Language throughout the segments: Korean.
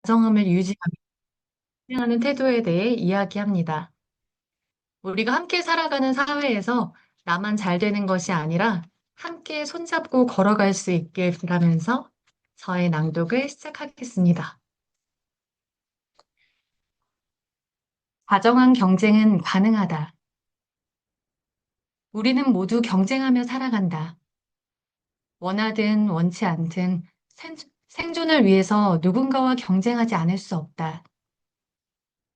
다정함을 유지하며 하는 태도에 대해 이야기합니다. 우리가 함께 살아가는 사회에서 나만 잘 되는 것이 아니라 함께 손잡고 걸어갈 수 있길 바라면서 저의 낭독을 시작하겠습니다. 다정한 경쟁은 가능하다. 우리는 모두 경쟁하며 살아간다. 원하든 원치 않든 생존을 위해서 누군가와 경쟁하지 않을 수 없다.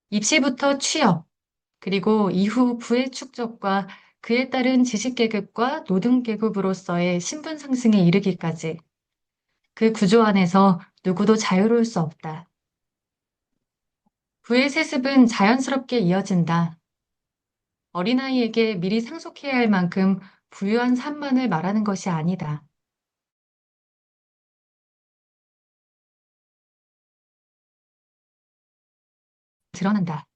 입시부터 취업, 그리고 이후 부의 축적과 그에 따른 지식계급과 노동계급으로서의 신분 상승에 이르기까지 그 구조 안에서 누구도 자유로울 수 없다. 부의 세습은 자연스럽게 이어진다. 어린아이에게 미리 상속해야 할 만큼 부유한 산만을 말하는 것이 아니다. 드러난다.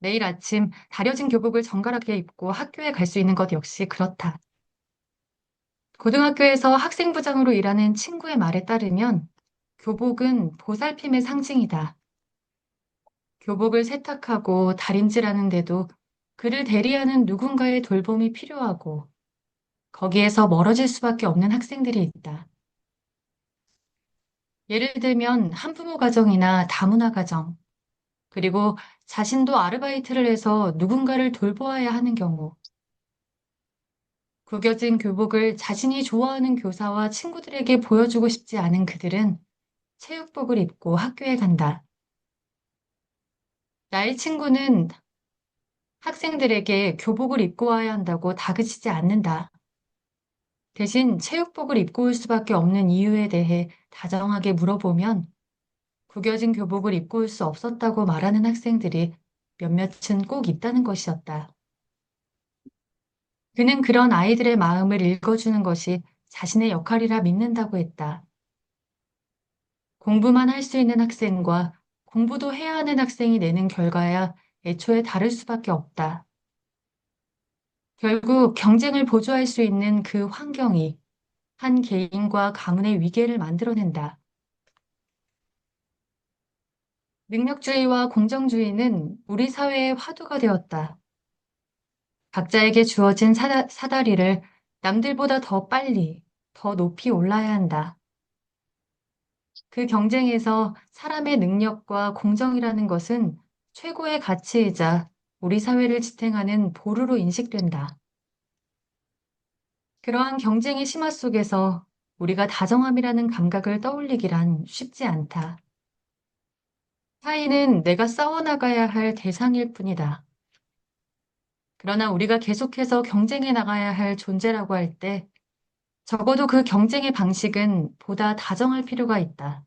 내일 아침 다려진 교복을 정갈하게 입고 학교에 갈 수 있는 것 역시 그렇다. 고등학교에서 학생부장으로 일하는 친구의 말에 따르면 교복은 보살핌의 상징이다. 교복을 세탁하고 다림질하는데도 그를 대리하는 누군가의 돌봄이 필요하고 거기에서 멀어질 수밖에 없는 학생들이 있다. 예를 들면 한부모 가정이나 다문화 가정, 그리고 자신도 아르바이트를 해서 누군가를 돌보아야 하는 경우, 구겨진 교복을 자신이 좋아하는 교사와 친구들에게 보여주고 싶지 않은 그들은 체육복을 입고 학교에 간다. 나의 친구는 학생들에게 교복을 입고 와야 한다고 다그치지 않는다. 대신 체육복을 입고 올 수밖에 없는 이유에 대해 다정하게 물어보면 구겨진 교복을 입고 올 수 없었다고 말하는 학생들이 몇몇은 꼭 있다는 것이었다. 그는 그런 아이들의 마음을 읽어주는 것이 자신의 역할이라 믿는다고 했다. 공부만 할 수 있는 학생과 공부도 해야 하는 학생이 내는 결과야 애초에 다를 수밖에 없다. 결국 경쟁을 보조할 수 있는 그 환경이 한 개인과 가문의 위계를 만들어낸다. 능력주의와 공정주의는 우리 사회의 화두가 되었다. 각자에게 주어진 사다리를 남들보다 더 빨리, 더 높이 올라야 한다. 그 경쟁에서 사람의 능력과 공정이라는 것은 최고의 가치이자 우리 사회를 지탱하는 보루로 인식된다. 그러한 경쟁의 심화 속에서 우리가 다정함이라는 감각을 떠올리기란 쉽지 않다. 타인은 내가 싸워나가야 할 대상일 뿐이다. 그러나 우리가 계속해서 경쟁해 나가야 할 존재라고 할 때 적어도 그 경쟁의 방식은 보다 다정할 필요가 있다.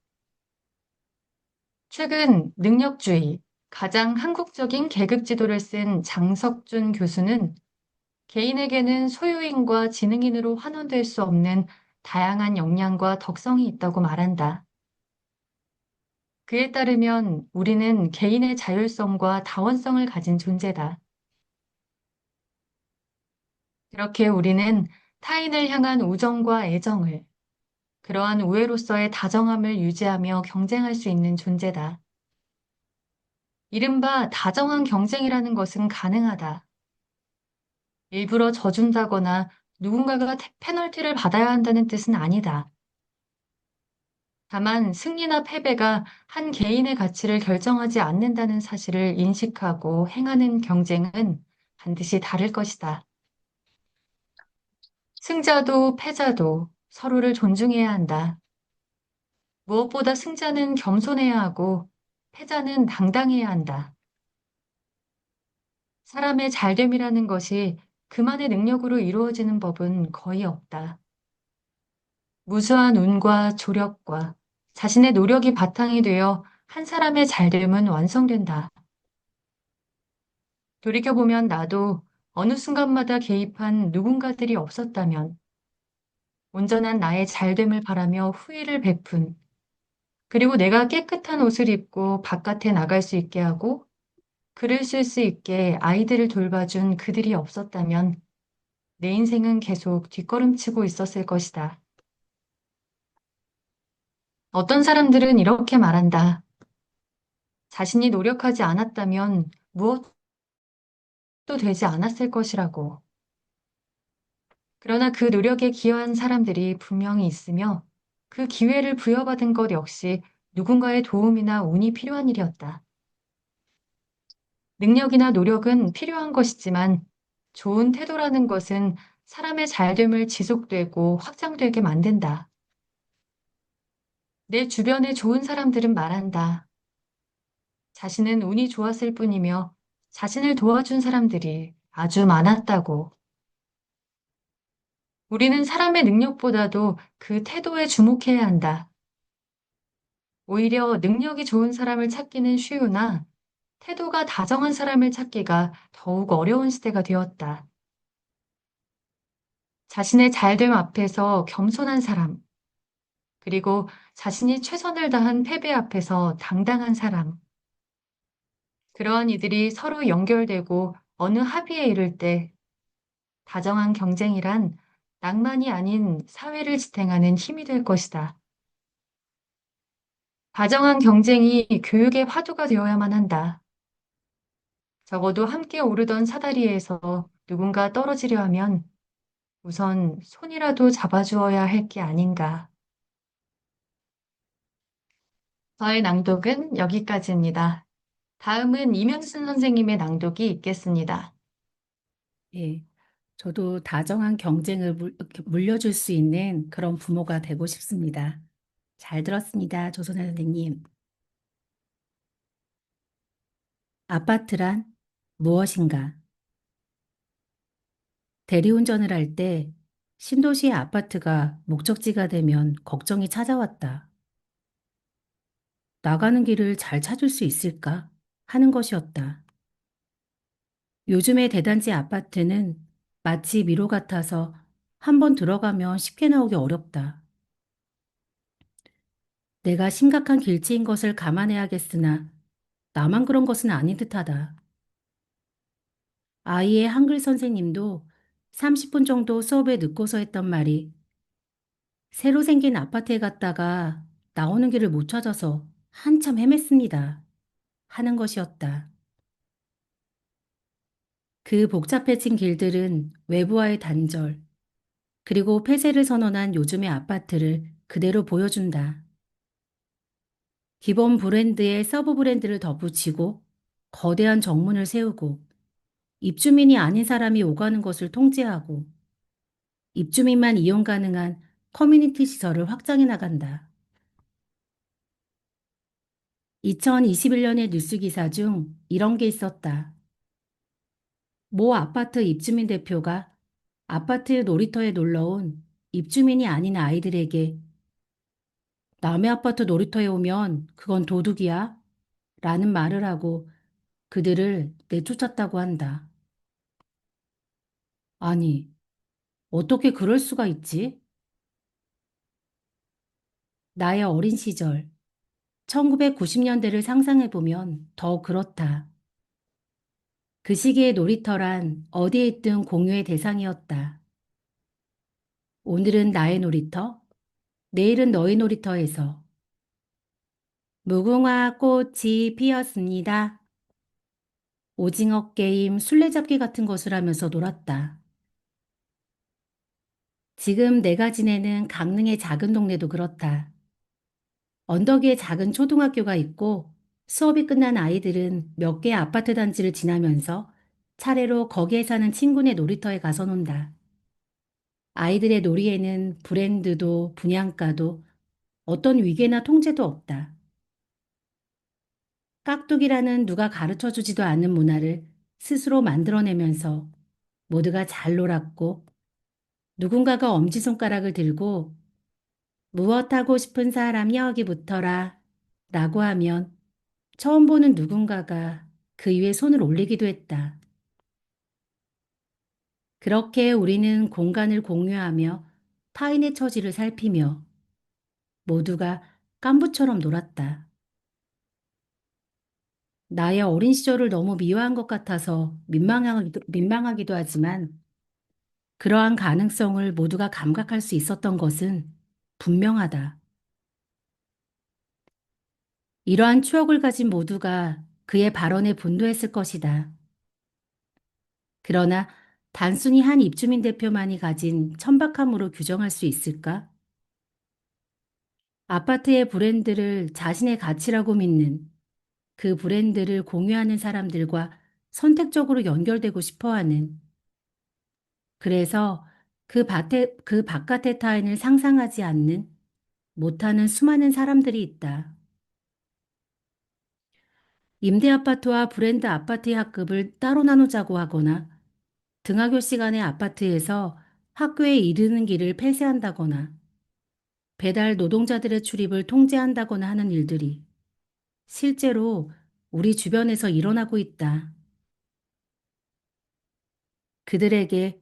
최근 능력주의, 가장 한국적인 계급 지도를 쓴 장석준 교수는 개인에게는 소유인과 지능인으로 환원될 수 없는 다양한 역량과 덕성이 있다고 말한다. 그에 따르면 우리는 개인의 자율성과 다원성을 가진 존재다. 그렇게 우리는 타인을 향한 우정과 애정을, 그러한 우애로서의 다정함을 유지하며 경쟁할 수 있는 존재다. 이른바 다정한 경쟁이라는 것은 가능하다. 일부러 져준다거나 누군가가 페널티를 받아야 한다는 뜻은 아니다. 다만 승리나 패배가 한 개인의 가치를 결정하지 않는다는 사실을 인식하고 행하는 경쟁은 반드시 다를 것이다. 승자도 패자도 서로를 존중해야 한다. 무엇보다 승자는 겸손해야 하고 패자는 당당해야 한다. 사람의 잘됨이라는 것이 그만의 능력으로 이루어지는 법은 거의 없다. 무수한 운과 조력과 자신의 노력이 바탕이 되어 한 사람의 잘됨은 완성된다. 돌이켜보면 나도 어느 순간마다 개입한 누군가들이 없었다면 온전한 나의 잘됨을 바라며 후회를 베푼 그리고 내가 깨끗한 옷을 입고 바깥에 나갈 수 있게 하고 글을 쓸 수 있게 아이들을 돌봐준 그들이 없었다면 내 인생은 계속 뒷걸음치고 있었을 것이다. 어떤 사람들은 이렇게 말한다. 자신이 노력하지 않았다면 무엇도 되지 않았을 것이라고. 그러나 그 노력에 기여한 사람들이 분명히 있으며 그 기회를 부여받은 것 역시 누군가의 도움이나 운이 필요한 일이었다. 능력이나 노력은 필요한 것이지만 좋은 태도라는 것은 사람의 잘됨을 지속되고 확장되게 만든다. 내 주변의 좋은 사람들은 말한다. 자신은 운이 좋았을 뿐이며 자신을 도와준 사람들이 아주 많았다고. 우리는 사람의 능력보다도 그 태도에 주목해야 한다. 오히려 능력이 좋은 사람을 찾기는 쉬우나 태도가 다정한 사람을 찾기가 더욱 어려운 시대가 되었다. 자신의 잘됨 앞에서 겸손한 사람, 그리고 자신이 최선을 다한 패배 앞에서 당당한 사람. 그러한 이들이 서로 연결되고 어느 합의에 이를 때 다정한 경쟁이란 낭만이 아닌 사회를 지탱하는 힘이 될 것이다. 다정한 경쟁이 교육의 화두가 되어야만 한다. 적어도 함께 오르던 사다리에서 누군가 떨어지려 하면 우선 손이라도 잡아주어야 할 게 아닌가. 저의 낭독은 여기까지입니다. 다음은 이명순 선생님의 낭독이 있겠습니다. 예, 저도 다정한 경쟁을 이렇게 물려줄 수 있는 그런 부모가 되고 싶습니다. 잘 들었습니다, 조선혜 선생님. 아파트란 무엇인가? 대리운전을 할 때 신도시의 아파트가 목적지가 되면 걱정이 찾아왔다. 나가는 길을 잘 찾을 수 있을까? 하는 것이었다. 요즘의 대단지 아파트는 마치 미로 같아서 한번 들어가면 쉽게 나오기 어렵다. 내가 심각한 길치인 것을 감안해야겠으나 나만 그런 것은 아닌 듯하다. 아이의 한글 선생님도 30분 정도 수업에 늦고서 했던 말이 새로 생긴 아파트에 갔다가 나오는 길을 못 찾아서 한참 헤맸습니다. 하는 것이었다. 그 복잡해진 길들은 외부와의 단절, 그리고 폐쇄를 선언한 요즘의 아파트를 그대로 보여준다. 기본 브랜드에 서브 브랜드를 덧붙이고 거대한 정문을 세우고 입주민이 아닌 사람이 오가는 것을 통제하고 입주민만 이용 가능한 커뮤니티 시설을 확장해 나간다. 2021년의 뉴스 기사 중 이런 게 있었다. 모 아파트 입주민 대표가 아파트 놀이터에 놀러 온 입주민이 아닌 아이들에게 남의 아파트 놀이터에 오면 그건 도둑이야 라는 말을 하고 그들을 내쫓았다고 한다. 아니, 어떻게 그럴 수가 있지? 나의 어린 시절, 1990년대를 상상해보면 더 그렇다. 그 시기의 놀이터란 어디에 있든 공유의 대상이었다. 오늘은 나의 놀이터, 내일은 너의 놀이터에서 무궁화 꽃이 피었습니다. 오징어 게임, 술래잡기 같은 것을 하면서 놀았다. 지금 내가 지내는 강릉의 작은 동네도 그렇다. 언덕 위에 작은 초등학교가 있고 수업이 끝난 아이들은 몇 개의 아파트 단지를 지나면서 차례로 거기에 사는 친구네 놀이터에 가서 논다. 아이들의 놀이에는 브랜드도 분양가도 어떤 위계나 통제도 없다. 깍두기라는 누가 가르쳐 주지도 않은 문화를 스스로 만들어내면서 모두가 잘 놀았고 누군가가 엄지손가락을 들고 무엇 하고 싶은 사람 여기 붙어라 라고 하면 처음 보는 누군가가 그 위에 손을 올리기도 했다. 그렇게 우리는 공간을 공유하며 타인의 처지를 살피며 모두가 깐부처럼 놀았다. 나의 어린 시절을 너무 미화한 것 같아서 민망하기도 하지만 그러한 가능성을 모두가 감각할 수 있었던 것은 분명하다. 이러한 추억을 가진 모두가 그의 발언에 분노했을 것이다. 그러나 단순히 한 입주민 대표만이 가진 천박함으로 규정할 수 있을까? 아파트의 브랜드를 자신의 가치라고 믿는, 그 브랜드를 공유하는 사람들과 선택적으로 연결되고 싶어 하는, 그래서 그 바깥의 타인을 상상하지 않는, 못하는 수많은 사람들이 있다. 임대 아파트와 브랜드 아파트의 학급을 따로 나누자고 하거나, 등하교 시간에 아파트에서 학교에 이르는 길을 폐쇄한다거나, 배달 노동자들의 출입을 통제한다거나 하는 일들이 실제로 우리 주변에서 일어나고 있다. 그들에게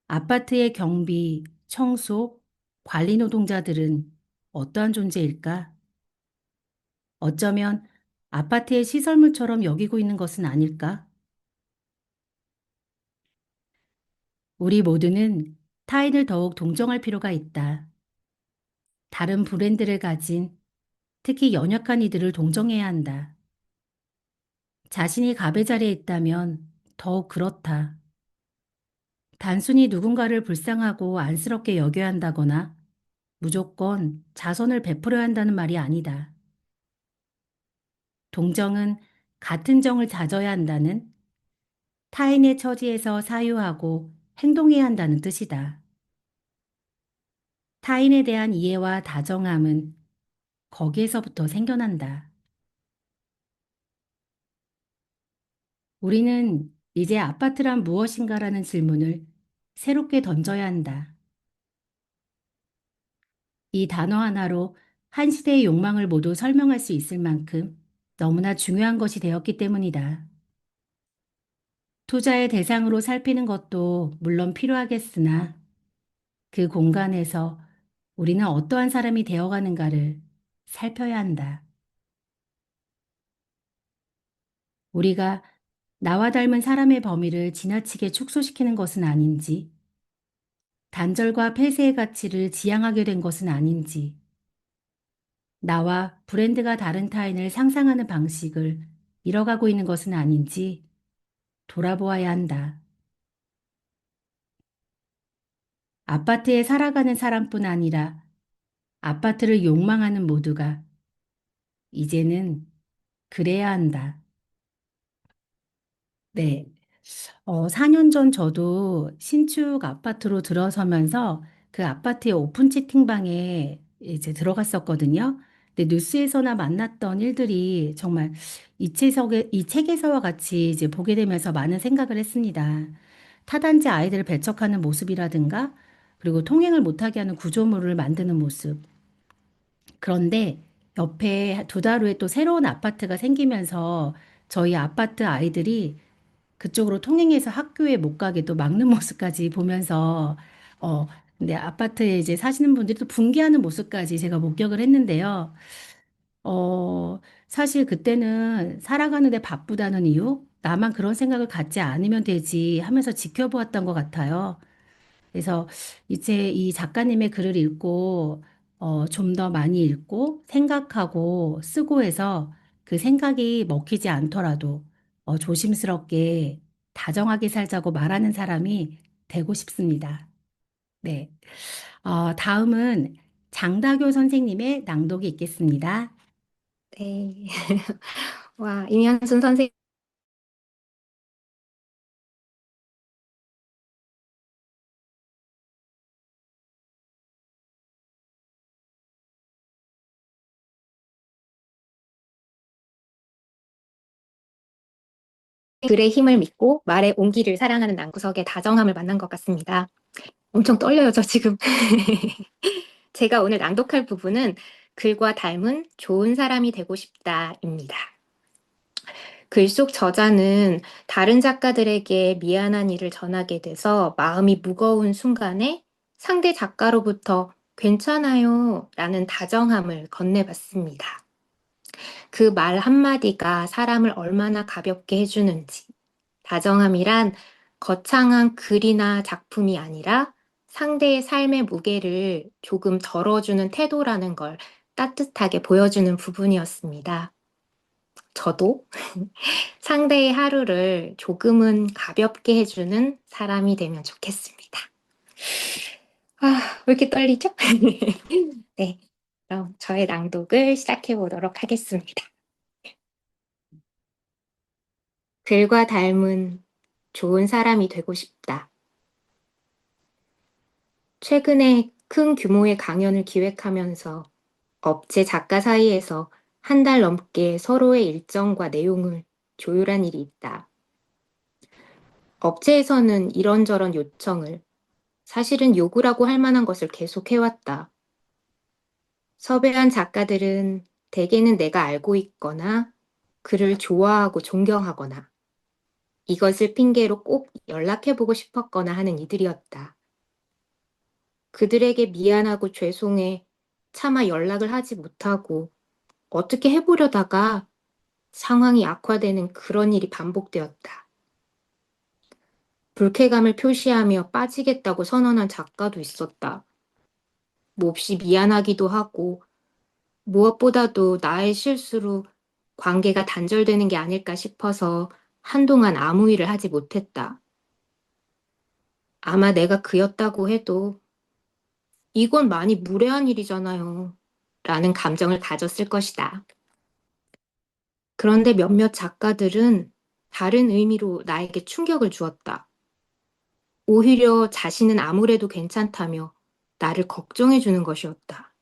아파트의 경비, 청소, 관리 노동자들은 어떠한 존재일까? 어쩌면 아파트의 시설물처럼 여기고 있는 것은 아닐까? 우리 모두는 타인을 더욱 동정할 필요가 있다. 다른 브랜드를 가진 특히 연약한 이들을 동정해야 한다. 자신이 갑의 자리에 있다면 더욱 그렇다. 단순히 누군가를 불쌍하고 안쓰럽게 여겨야 한다거나 무조건 자선을 베풀어야 한다는 말이 아니다. 동정은 같은 정을 다져야 한다는, 타인의 처지에서 사유하고 행동해야 한다는 뜻이다. 타인에 대한 이해와 다정함은 거기에서부터 생겨난다. 우리는 이제 아파트란 무엇인가라는 질문을 새롭게 던져야 한다. 이 단어 하나로 한 시대의 욕망을 모두 설명할 수 있을 만큼 너무나 중요한 것이 되었기 때문이다. 투자의 대상으로 살피는 것도 물론 필요하겠으나 그 공간에서 우리는 어떠한 사람이 되어가는가를 살펴야 한다. 우리가 나와 닮은 사람의 범위를 지나치게 축소시키는 것은 아닌지, 단절과 폐쇄의 가치를 지향하게 된 것은 아닌지, 나와 브랜드가 다른 타인을 상상하는 방식을 잃어가고 있는 것은 아닌지 돌아보아야 한다. 아파트에 살아가는 사람뿐 아니라 아파트를 욕망하는 모두가 이제는 그래야 한다. 네. 4년 전 저도 신축 아파트로 들어서면서 그 아파트의 오픈 채팅방에 이제 들어갔었거든요. 근데 뉴스에서나 만났던 일들이 정말 이 책에서와 같이 이제 보게 되면서 많은 생각을 했습니다. 타단지 아이들을 배척하는 모습이라든가, 그리고 통행을 못하게 하는 구조물을 만드는 모습. 그런데 옆에 2달 후에 또 새로운 아파트가 생기면서 저희 아파트 아이들이 그쪽으로 통행해서 학교에 못 가게 또 막는 모습까지 보면서 어 근데 아파트에 이제 사시는 분들이 또 분개하는 모습까지 제가 목격을 했는데요. 어 사실 그때는 살아가는데 바쁘다는 이유, 나만 그런 생각을 갖지 않으면 되지 하면서 지켜보았던 것 같아요. 그래서 이제 이 작가님의 글을 읽고 좀 더 많이 읽고 생각하고 쓰고 해서 그 생각이 먹히지 않더라도 조심스럽게 다정하게 살자고 말하는 사람이 되고 싶습니다. 네. 다음은 장다교 선생님의 낭독이 있겠습니다. 네. 와, 임현순 선생님 글의 힘을 믿고 말의 온기를 사랑하는 남구석의 다정함을 만난 것 같습니다. 엄청 떨려요, 저 지금. 제가 오늘 낭독할 부분은 글과 닮은 좋은 사람이 되고 싶다입니다. 글 속 저자는 다른 작가들에게 미안한 일을 전하게 돼서 마음이 무거운 순간에 상대 작가로부터 괜찮아요 라는 다정함을 건네받습니다. 그 말 한마디가 사람을 얼마나 가볍게 해주는지, 다정함이란 거창한 글이나 작품이 아니라 상대의 삶의 무게를 조금 덜어주는 태도라는 걸 따뜻하게 보여주는 부분이었습니다. 저도 상대의 하루를 조금은 가볍게 해주는 사람이 되면 좋겠습니다. 아, 왜 이렇게 떨리죠? 네, 그럼 저의 낭독을 시작해 보도록 하겠습니다. 글과 닮은 좋은 사람이 되고 싶다. 최근에 큰 규모의 강연을 기획하면서 업체 작가 사이에서 한 달 넘게 서로의 일정과 내용을 조율한 일이 있다. 업체에서는 이런저런 요청을, 사실은 요구라고 할 만한 것을 계속 해왔다. 섭외한 작가들은 대개는 내가 알고 있거나 그를 좋아하고 존경하거나 이것을 핑계로 꼭 연락해보고 싶었거나 하는 이들이었다. 그들에게 미안하고 죄송해 차마 연락을 하지 못하고 어떻게 해보려다가 상황이 악화되는 그런 일이 반복되었다. 불쾌감을 표시하며 빠지겠다고 선언한 작가도 있었다. 몹시 미안하기도 하고 무엇보다도 나의 실수로 관계가 단절되는 게 아닐까 싶어서 한동안 아무 일을 하지 못했다. 아마 내가 그였다고 해도 이건 많이 무례한 일이잖아요. 라는 감정을 가졌을 것이다. 그런데 몇몇 작가들은 다른 의미로 나에게 충격을 주었다. 오히려 자신은 아무래도 괜찮다며 나를 걱정해 주는 것이었다.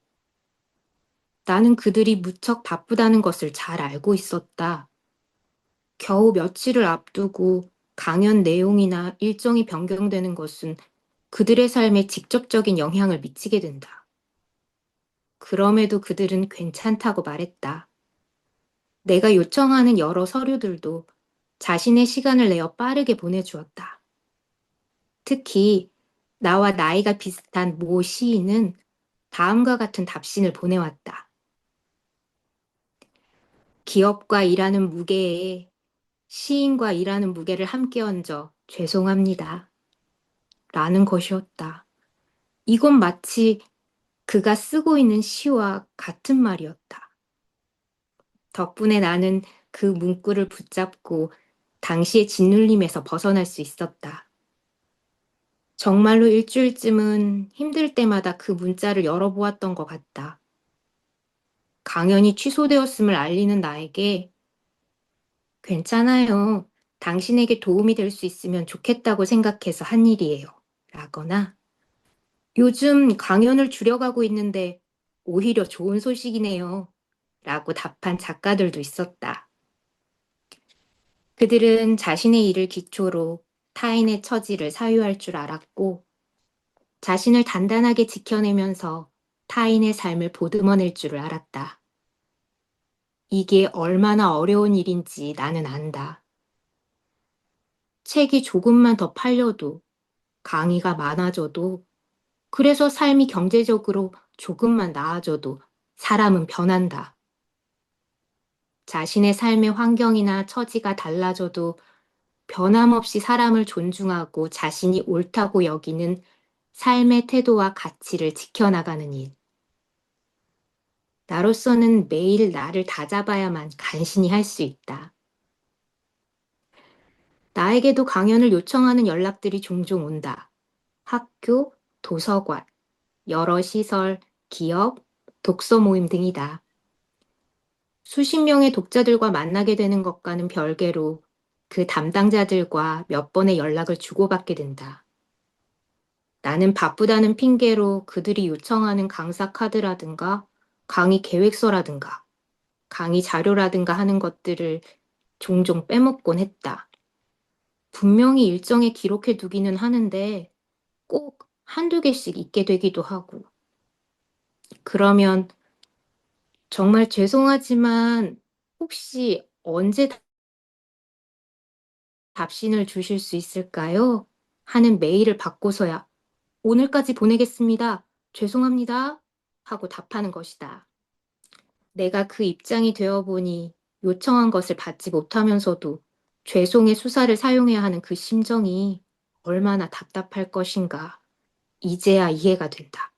나는 그들이 무척 바쁘다는 것을 잘 알고 있었다. 겨우 며칠을 앞두고 강연 내용이나 일정이 변경되는 것은 그들의 삶에 직접적인 영향을 미치게 된다. 그럼에도 그들은 괜찮다고 말했다. 내가 요청하는 여러 서류들도 자신의 시간을 내어 빠르게 보내주었다. 특히 나와 나이가 비슷한 모 시인은 다음과 같은 답신을 보내왔다. 기업과 일하는 무게에 시인과 일하는 무게를 함께 얹어 죄송합니다. 라는 것이었다. 이건 마치 그가 쓰고 있는 시와 같은 말이었다. 덕분에 나는 그 문구를 붙잡고 당시의 짓눌림에서 벗어날 수 있었다. 정말로 일주일쯤은 힘들 때마다 그 문자를 열어보았던 것 같다. 강연이 취소되었음을 알리는 나에게 괜찮아요. 당신에게 도움이 될 수 있으면 좋겠다고 생각해서 한 일이에요. 라거나 요즘 강연을 줄여가고 있는데 오히려 좋은 소식이네요. 라고 답한 작가들도 있었다. 그들은 자신의 일을 기초로 타인의 처지를 사유할 줄 알았고 자신을 단단하게 지켜내면서 타인의 삶을 보듬어낼 줄을 알았다. 이게 얼마나 어려운 일인지 나는 안다. 책이 조금만 더 팔려도, 강의가 많아져도, 그래서 삶이 경제적으로 조금만 나아져도 사람은 변한다. 자신의 삶의 환경이나 처지가 달라져도 변함없이 사람을 존중하고 자신이 옳다고 여기는 삶의 태도와 가치를 지켜나가는 일. 나로서는 매일 나를 다잡아야만 간신히 할 수 있다. 나에게도 강연을 요청하는 연락들이 종종 온다. 학교, 도서관, 여러 시설, 기업, 독서 모임 등이다. 수십 명의 독자들과 만나게 되는 것과는 별개로 그 담당자들과 몇 번의 연락을 주고받게 된다. 나는 바쁘다는 핑계로 그들이 요청하는 강사 카드라든가 강의 계획서라든가 강의 자료라든가 하는 것들을 종종 빼먹곤 했다. 분명히 일정에 기록해 두기는 하는데 꼭 한두 개씩 잊게 되기도 하고. 그러면 정말 죄송하지만 혹시 언제 답신을 주실 수 있을까요? 하는 메일을 받고서야 오늘까지 보내겠습니다. 죄송합니다. 하고 답하는 것이다. 내가 그 입장이 되어 보니 요청한 것을 받지 못하면서도 죄송의 수사를 사용해야 하는 그 심정이 얼마나 답답할 것인가. 이제야 이해가 된다.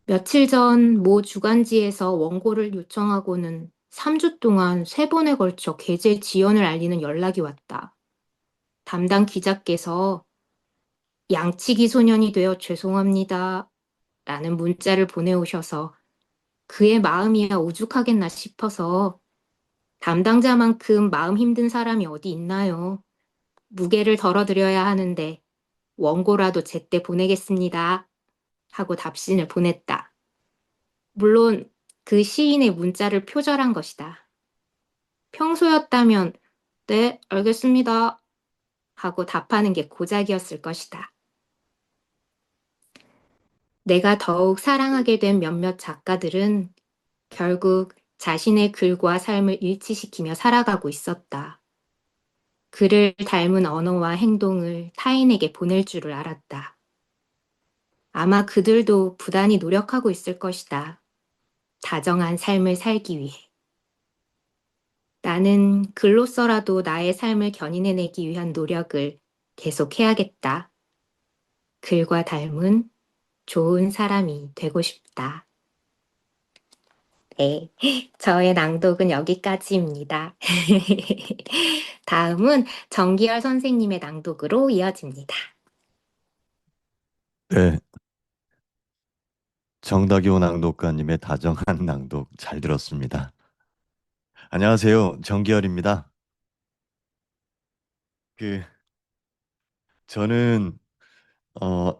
며칠 전 모 주간지에서 원고를 요청하고는 3주 동안 3번에 걸쳐 게재 지연을 알리는 연락이 왔다. 담당 기자께서 양치기 소년이 되어 죄송합니다. 라는 문자를 보내오셔서 그의 마음이야 오죽하겠나 싶어서 담당자만큼 마음 힘든 사람이 어디 있나요? 무게를 덜어드려야 하는데 원고라도 제때 보내겠습니다. 하고 답신을 보냈다. 물론 그 시인의 문자를 표절한 것이다. 평소였다면 네, 알겠습니다. 하고 답하는 게 고작이었을 것이다. 내가 더욱 사랑하게 된 몇몇 작가들은 결국 자신의 글과 삶을 일치시키며 살아가고 있었다. 그를 닮은 언어와 행동을 타인에게 보낼 줄을 알았다. 아마 그들도 부단히 노력하고 있을 것이다. 다정한 삶을 살기 위해. 나는 글로써라도 나의 삶을 견인해내기 위한 노력을 계속해야겠다. 글과 닮은 좋은 사람이 되고 싶다. 네, 저의 낭독은 여기까지입니다. 다음은 정기열 선생님의 낭독으로 이어집니다. 네, 정다교 낭독가님의 다정한 낭독 잘 들었습니다. 안녕하세요, 정기열입니다. 그 저는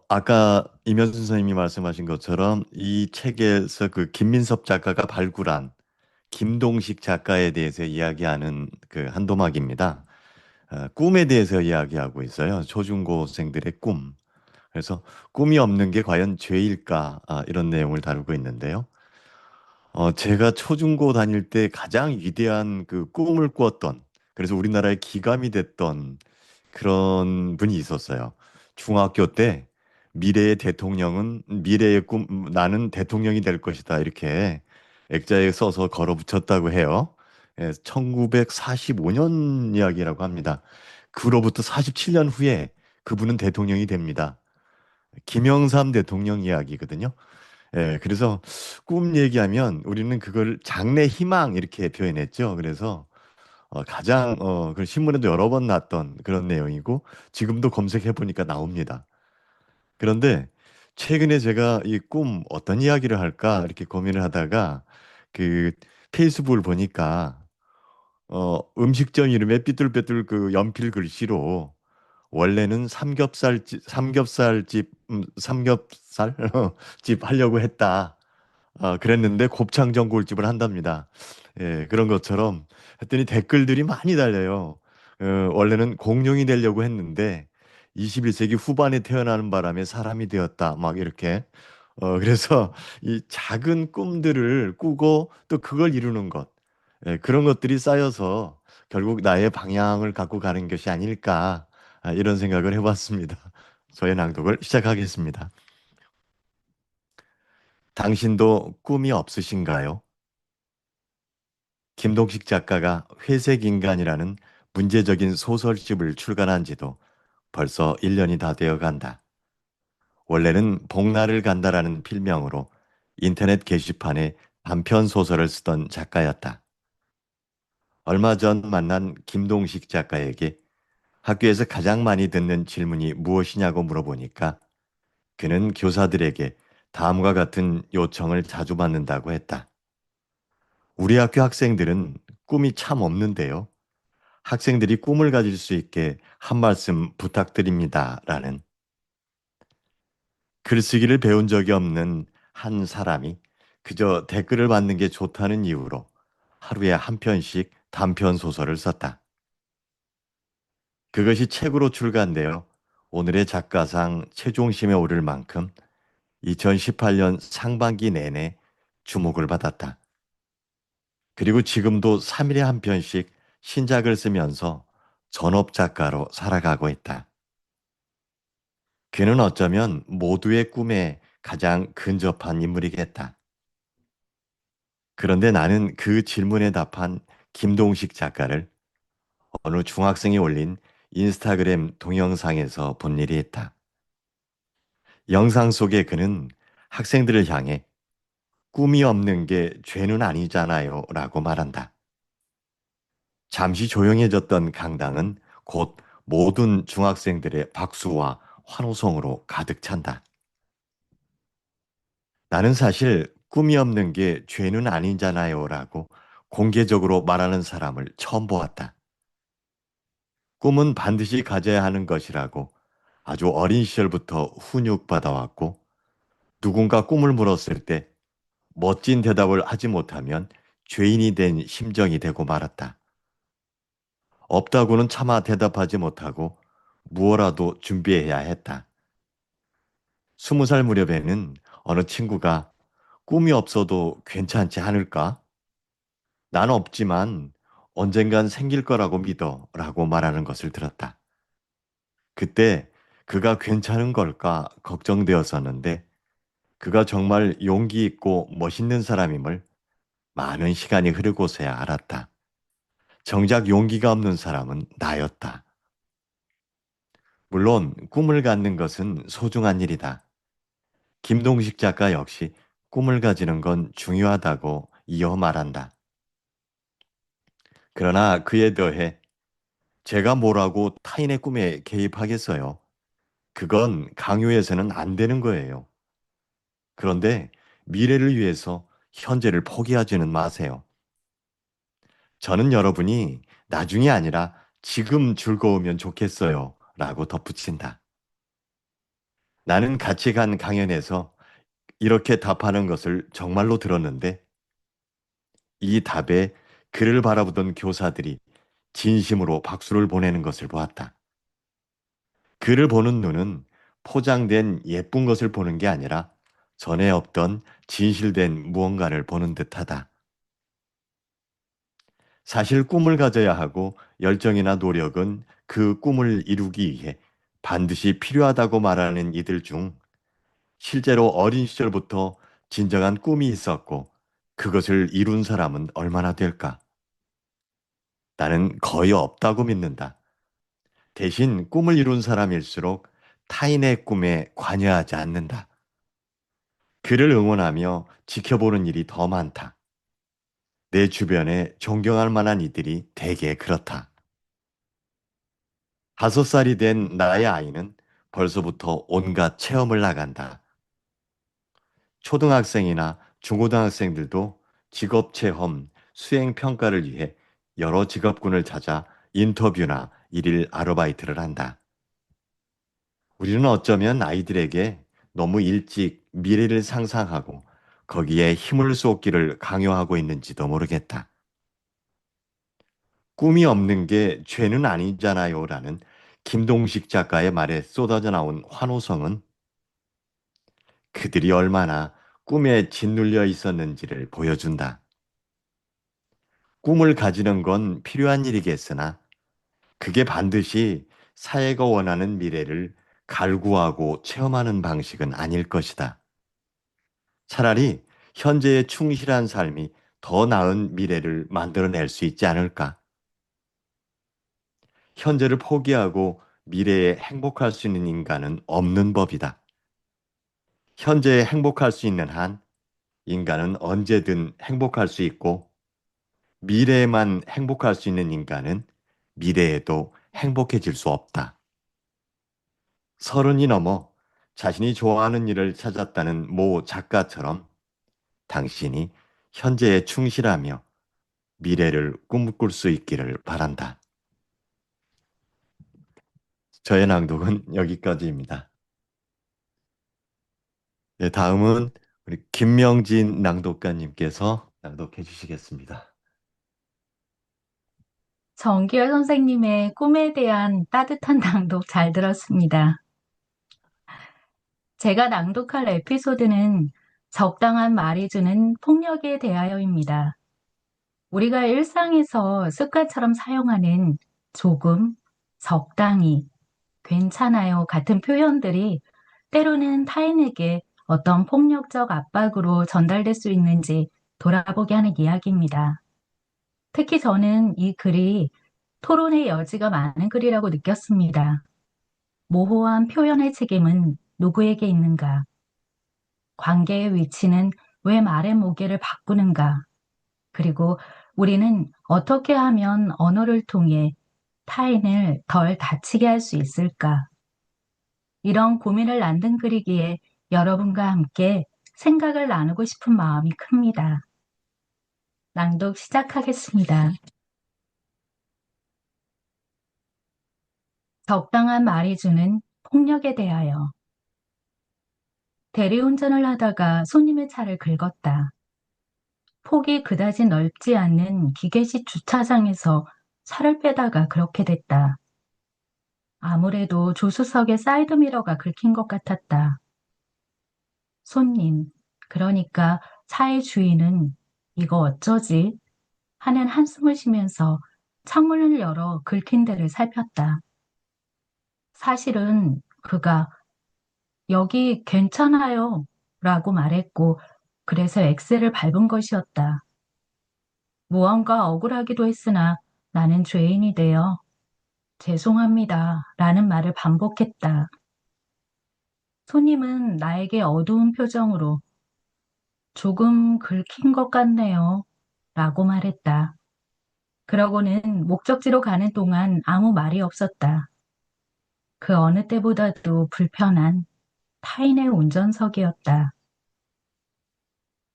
아까 이면순 선생님이 말씀하신 것처럼 이 책에서 그 김민섭 작가가 발굴한 김동식 작가에 대해서 이야기하는 그 한도막입니다. 꿈에 대해서 이야기하고 있어요. 초중고생들의 꿈. 그래서 꿈이 없는 게 과연 죄일까? 이런 내용을 다루고 있는데요. 제가 초중고 다닐 때 가장 위대한 그 꿈을 꾸었던, 그래서 우리나라의 기감이 됐던 그런 분이 있었어요. 중학교 때 미래의 대통령은 미래의 꿈, 나는 대통령이 될 것이다. 이렇게 액자에 써서 걸어 붙였다고 해요. 1945년 이야기라고 합니다. 그로부터 47년 후에 그분은 대통령이 됩니다. 김영삼 대통령 이야기거든요. 그래서 꿈 얘기하면 우리는 그걸 장래 희망 이렇게 표현했죠. 그래서 가장 그 신문에도 여러 번 났던 그런 내용이고 지금도 검색해 보니까 나옵니다. 그런데 최근에 제가 이 꿈 어떤 이야기를 할까 이렇게 고민을 하다가 그 페이스북을 보니까 음식점 이름에 삐뚤빼뚤 그 연필 글씨로 원래는 삼겹살집 삼겹살 집 하려고 했다. 그랬는데 곱창 전골집을 한답니다. 그런 것처럼 했더니 댓글들이 많이 달려요. 원래는 공룡이 되려고 했는데 21세기 후반에 태어나는 바람에 사람이 되었다. 막 이렇게. 그래서 이 작은 꿈들을 꾸고 또 그걸 이루는 것. 그런 것들이 쌓여서 결국 나의 방향을 갖고 가는 것이 아닐까. 이런 생각을 해봤습니다. 저의 낭독을 시작하겠습니다. 당신도 꿈이 없으신가요? 김동식 작가가 회색인간이라는 문제적인 소설집을 출간한 지도 벌써 1년이 다 되어 간다. 원래는 복날을 간다라는 필명으로 인터넷 게시판에 단편 소설을 쓰던 작가였다. 얼마 전 만난 김동식 작가에게 학교에서 가장 많이 듣는 질문이 무엇이냐고 물어보니까 그는 교사들에게 다음과 같은 요청을 자주 받는다고 했다. 우리 학교 학생들은 꿈이 참 없는데요. 학생들이 꿈을 가질 수 있게 한 말씀 부탁드립니다. 라는 글쓰기를 배운 적이 없는 한 사람이 그저 댓글을 받는 게 좋다는 이유로 하루에 한 편씩 단편 소설을 썼다. 그것이 책으로 출간되어 오늘의 작가상 최종심에 오를 만큼 2018년 상반기 내내 주목을 받았다. 그리고 지금도 3일에 한 편씩 신작을 쓰면서 전업 작가로 살아가고 있다. 그는 어쩌면 모두의 꿈에 가장 근접한 인물이겠다. 그런데 나는 그 질문에 답한 김동식 작가를 어느 중학생이 올린 인스타그램 동영상에서 본 일이 있다. 영상 속에 그는 학생들을 향해 꿈이 없는 게 죄는 아니잖아요. 라고 말한다. 잠시 조용해졌던 강당은 곧 모든 중학생들의 박수와 환호성으로 가득 찬다. 나는 사실 꿈이 없는 게 죄는 아니잖아요. 라고 공개적으로 말하는 사람을 처음 보았다. 꿈은 반드시 가져야 하는 것이라고 아주 어린 시절부터 훈육받아왔고, 누군가 꿈을 물었을 때 멋진 대답을 하지 못하면 죄인이 된 심정이 되고 말았다. 없다고는 차마 대답하지 못하고 무엇라도 준비해야 했다. 20살 무렵에는 어느 친구가 꿈이 없어도 괜찮지 않을까? 난 없지만 언젠간 생길 거라고 믿어 라고 말하는 것을 들었다. 그때 그가 괜찮은 걸까 걱정되었었는데, 그가 정말 용기 있고 멋있는 사람임을 많은 시간이 흐르고서야 알았다. 정작 용기가 없는 사람은 나였다. 물론 꿈을 갖는 것은 소중한 일이다. 김동식 작가 역시 꿈을 가지는 건 중요하다고 이어 말한다. 그러나 그에 더해 제가 뭐라고 타인의 꿈에 개입하겠어요. 그건 강요해서는 안 되는 거예요. 그런데 미래를 위해서 현재를 포기하지는 마세요. 저는 여러분이 나중이 아니라 지금 즐거우면 좋겠어요. 라고 덧붙인다. 나는 같이 간 강연에서 이렇게 답하는 것을 정말로 들었는데, 이 답에 그를 바라보던 교사들이 진심으로 박수를 보내는 것을 보았다. 그를 보는 눈은 포장된 예쁜 것을 보는 게 아니라 전에 없던 진실된 무언가를 보는 듯하다. 사실 꿈을 가져야 하고 열정이나 노력은 그 꿈을 이루기 위해 반드시 필요하다고 말하는 이들 중 실제로 어린 시절부터 진정한 꿈이 있었고 그것을 이룬 사람은 얼마나 될까? 나는 거의 없다고 믿는다. 대신 꿈을 이룬 사람일수록 타인의 꿈에 관여하지 않는다. 그를 응원하며 지켜보는 일이 더 많다. 내 주변에 존경할 만한 이들이 대개 그렇다. 5살이 된 나의 아이는 벌써부터 온갖 체험을 나간다. 초등학생이나 중고등학생들도 직업 체험, 수행 평가를 위해 여러 직업군을 찾아 인터뷰나 일일 아르바이트를 한다. 우리는 어쩌면 아이들에게 너무 일찍 미래를 상상하고 거기에 힘을 쏟기를 강요하고 있는지도 모르겠다. 꿈이 없는 게 죄는 아니잖아요. 라는 김동식 작가의 말에 쏟아져 나온 환호성은 그들이 얼마나 꿈에 짓눌려 있었는지를 보여준다. 꿈을 가지는 건 필요한 일이겠으나 그게 반드시 사회가 원하는 미래를 갈구하고 체험하는 방식은 아닐 것이다. 차라리 현재에 충실한 삶이 더 나은 미래를 만들어낼 수 있지 않을까? 현재를 포기하고 미래에 행복할 수 있는 인간은 없는 법이다. 현재에 행복할 수 있는 한 인간은 언제든 행복할 수 있고, 미래에만 행복할 수 있는 인간은 미래에도 행복해질 수 없다. 30이 넘어 자신이 좋아하는 일을 찾았다는 모 작가처럼 당신이 현재에 충실하며 미래를 꿈꿀 수 있기를 바란다. 저의 낭독은 여기까지입니다. 네, 다음은 우리 김명진 낭독가님께서 낭독해 주시겠습니다. 정기열 선생님의 꿈에 대한 따뜻한 낭독 잘 들었습니다. 제가 낭독할 에피소드는 적당한 말이 주는 폭력에 대하여입니다. 우리가 일상에서 습관처럼 사용하는 조금, 적당히, 괜찮아요 같은 표현들이 때로는 타인에게 어떤 폭력적 압박으로 전달될 수 있는지 돌아보게 하는 이야기입니다. 특히 저는 이 글이 토론의 여지가 많은 글이라고 느꼈습니다. 모호한 표현의 책임은 누구에게 있는가? 관계의 위치는 왜 말의 무게를 바꾸는가? 그리고 우리는 어떻게 하면 언어를 통해 타인을 덜 다치게 할 수 있을까? 이런 고민을 난등그리기에 여러분과 함께 생각을 나누고 싶은 마음이 큽니다. 낭독 시작하겠습니다. 적당한 말이 주는 폭력에 대하여. 대리운전을 하다가 손님의 차를 긁었다. 폭이 그다지 넓지 않는 기계식 주차장에서 차를 빼다가 그렇게 됐다. 아무래도 조수석의 사이드미러가 긁힌 것 같았다. 손님, 그러니까 차의 주인은 이거 어쩌지? 하는 한숨을 쉬면서 창문을 열어 긁힌 데를 살폈다. 사실은 그가 여기 괜찮아요 라고 말했고 그래서 엑셀을 밟은 것이었다. 무언가 억울하기도 했으나 나는 죄인이 되어 죄송합니다 라는 말을 반복했다. 손님은 나에게 어두운 표정으로 조금 긁힌 것 같네요 라고 말했다. 그러고는 목적지로 가는 동안 아무 말이 없었다. 그 어느 때보다도 불편한 타인의 운전석이었다.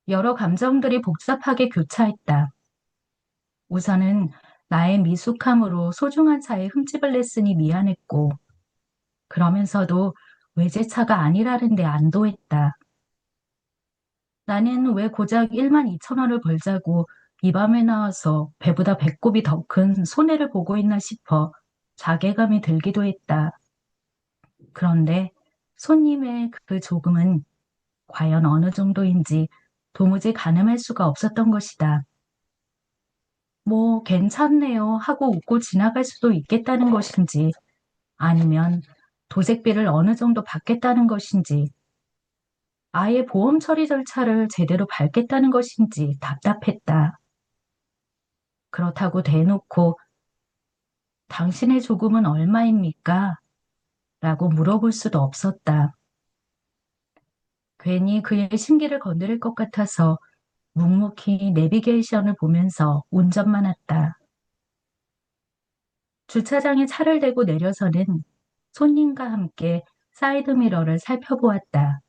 여러 감정들이 복잡하게 교차했다. 우선은 나의 미숙함으로 소중한 차에 흠집을 냈으니 미안했고, 그러면서도 외제차가 아니라는데 안도했다. 나는 왜 고작 1만 2천 원을 벌자고 이 밤에 나와서 배보다 배꼽이 더 큰 손해를 보고 있나 싶어 자괴감이 들기도 했다. 그런데 손님의 그 조금은 과연 어느 정도인지 도무지 가늠할 수가 없었던 것이다. 뭐 괜찮네요 하고 웃고 지나갈 수도 있겠다는 것인지 아니면 도색비를 어느 정도 받겠다는 것인지 아예 보험 처리 절차를 제대로 밟겠다는 것인지 답답했다. 그렇다고 대놓고 당신의 조금은 얼마입니까? 라고 물어볼 수도 없었다. 괜히 그의 심기를 건드릴 것 같아서 묵묵히 내비게이션을 보면서 운전만 했다. 주차장에 차를 대고 내려서는 손님과 함께 사이드미러를 살펴보았다.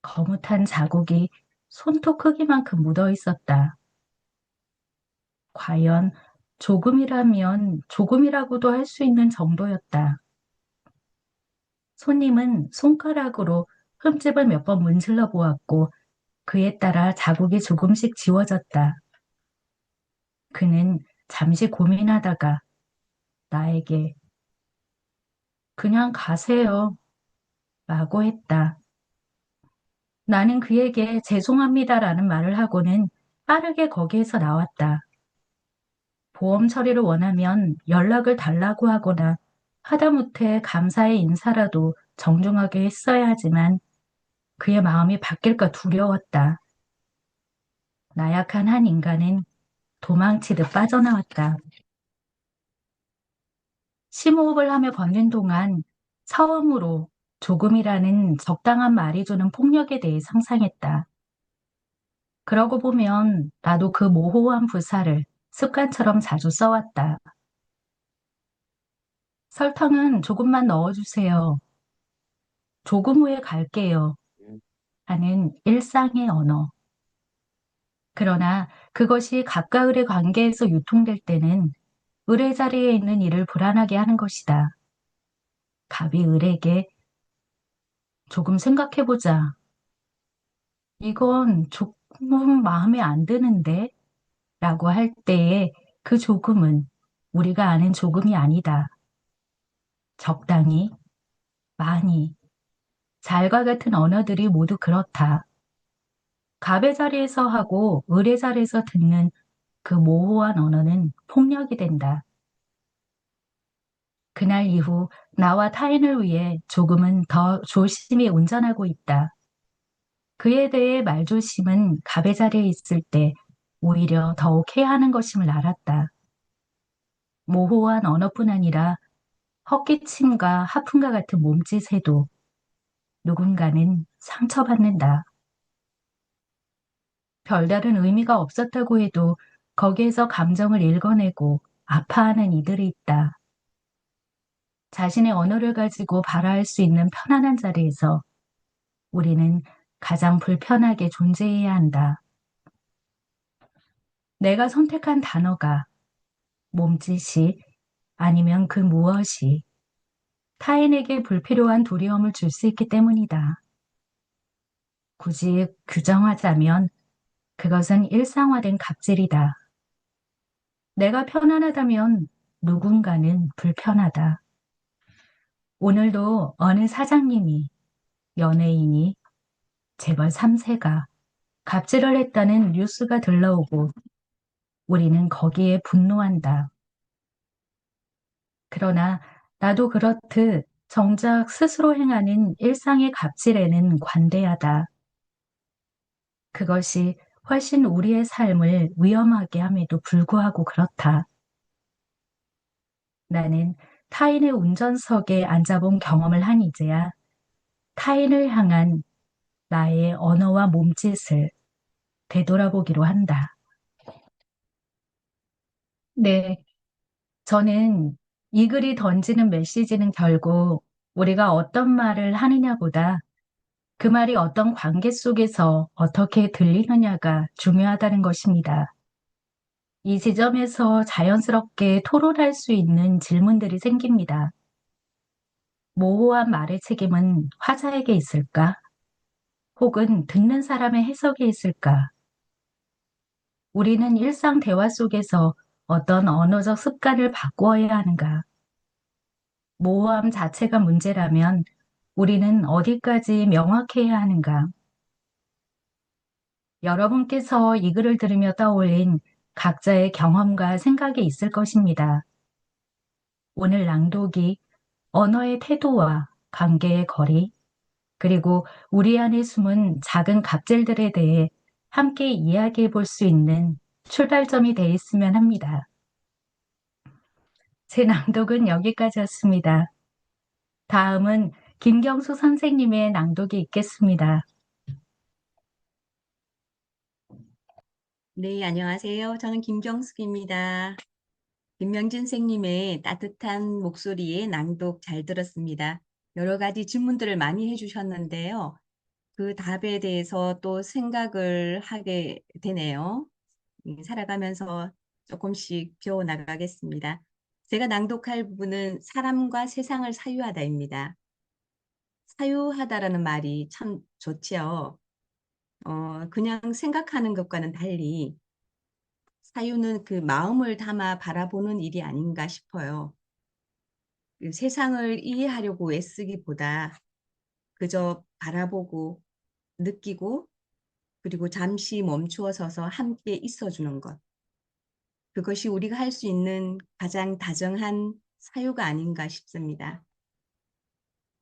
거뭇한 자국이 손톱 크기만큼 묻어 있었다. 과연 조금이라면 조금이라고도 할 수 있는 정도였다. 손님은 손가락으로 흠집을 몇 번 문질러 보았고 그에 따라 자국이 조금씩 지워졌다. 그는 잠시 고민하다가 나에게 그냥 가세요 라고 했다. 나는 그에게 죄송합니다라는 말을 하고는 빠르게 거기에서 나왔다. 보험 처리를 원하면 연락을 달라고 하거나 하다못해 감사의 인사라도 정중하게 했어야 하지만 그의 마음이 바뀔까 두려웠다. 나약한 한 인간은 도망치듯 빠져나왔다. 심호흡을 하며 걷는 동안 처음으로 조금이라는 적당한 말이 주는 폭력에 대해 상상했다. 그러고 보면 나도 그 모호한 부사를 습관처럼 자주 써왔다. 설탕은 조금만 넣어주세요. 조금 후에 갈게요. 하는 일상의 언어. 그러나 그것이 가까을의 관계에서 유통될 때는 을의 자리에 있는 이를 불안하게 하는 것이다. 갑이 을에게 조금 생각해보자. 이건 조금 마음에 안 드는데? 라고 할 때에 그 조금은 우리가 아는 조금이 아니다. 적당히, 많이, 잘과 같은 언어들이 모두 그렇다. 갑의 자리에서 하고 을의 자리에서 듣는 그 모호한 언어는 폭력이 된다. 그날 이후 나와 타인을 위해 조금은 더 조심히 운전하고 있다. 그에 대해 말조심은 갑의 자리에 있을 때 오히려 더욱 해야 하는 것임을 알았다. 모호한 언어뿐 아니라 헛기침과 하품과 같은 몸짓에도 누군가는 상처받는다. 별다른 의미가 없었다고 해도 거기에서 감정을 읽어내고 아파하는 이들이 있다. 자신의 언어를 가지고 발화할 수 있는 편안한 자리에서 우리는 가장 불편하게 존재해야 한다. 내가 선택한 단어가 몸짓이 아니면 그 무엇이 타인에게 불필요한 두려움을 줄 수 있기 때문이다. 굳이 규정하자면 그것은 일상화된 갑질이다. 내가 편안하다면 누군가는 불편하다. 오늘도 어느 사장님이, 연예인이, 재벌 3세가 갑질을 했다는 뉴스가 들러오고 우리는 거기에 분노한다. 그러나 나도 그렇듯 정작 스스로 행하는 일상의 갑질에는 관대하다. 그것이 훨씬 우리의 삶을 위험하게 함에도 불구하고 그렇다. 나는 타인의 운전석에 앉아본 경험을 한 이제야 타인을 향한 나의 언어와 몸짓을 되돌아보기로 한다. 네, 저는 이 글이 던지는 메시지는 결국 우리가 어떤 말을 하느냐보다 그 말이 어떤 관계 속에서 어떻게 들리느냐가 중요하다는 것입니다. 이 지점에서 자연스럽게 토론할 수 있는 질문들이 생깁니다. 모호한 말의 책임은 화자에게 있을까? 혹은 듣는 사람의 해석에 있을까? 우리는 일상 대화 속에서 어떤 언어적 습관을 바꾸어야 하는가? 모호함 자체가 문제라면 우리는 어디까지 명확해야 하는가? 여러분께서 이 글을 들으며 떠올린 각자의 경험과 생각이 있을 것입니다. 오늘 낭독이 언어의 태도와 관계의 거리, 그리고 우리 안에 숨은 작은 갑질들에 대해 함께 이야기해 볼 수 있는 출발점이 돼 있으면 합니다. 제 낭독은 여기까지였습니다. 다음은 김경수 선생님의 낭독이 있겠습니다. 네, 안녕하세요. 저는 김경숙입니다. 김명진 선생님의 따뜻한 목소리의 낭독 잘 들었습니다. 여러 가지 질문들을 많이 해주셨는데요. 그 답에 대해서 또 생각을 하게 되네요. 살아가면서 조금씩 배워나가겠습니다. 제가 낭독할 부분은 사람과 세상을 사유하다입니다. 사유하다라는 말이 참 좋지요. 그냥 생각하는 것과는 달리 사유는 그 마음을 담아 바라보는 일이 아닌가 싶어요. 그 세상을 이해하려고 애쓰기보다 그저 바라보고 느끼고 그리고 잠시 멈추어 서서 함께 있어주는 것. 그것이 우리가 할 수 있는 가장 다정한 사유가 아닌가 싶습니다.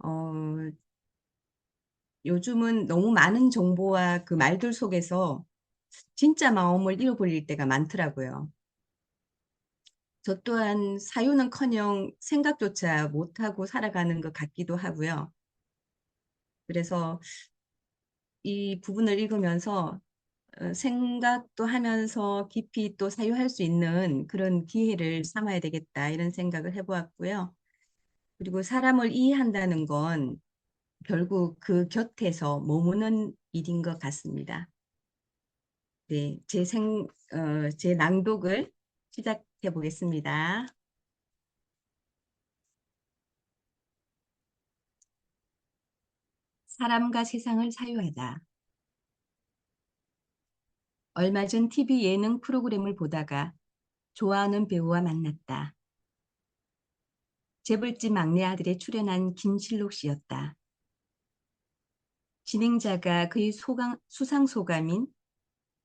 어, 요즘은 너무 많은 정보와 그 말들 속에서 진짜 마음을 잃어버릴 때가 많더라고요. 저 또한 사유는커녕 생각조차 못하고 살아가는 것 같기도 하고요. 그래서 이 부분을 읽으면서 생각도 하면서 깊이 또 사유할 수 있는 그런 기회를 삼아야 되겠다 이런 생각을 해보았고요. 그리고 사람을 이해한다는 건 결국 그 곁에서 머무는 일인 것 같습니다. 네, 제 낭독을 시작해 보겠습니다. 사람과 세상을 사유하다. 얼마 전 TV 예능 프로그램을 보다가 좋아하는 배우와 만났다. 재벌집 막내 아들에 출연한 김실록 씨였다. 진행자가 그의 수상 소감인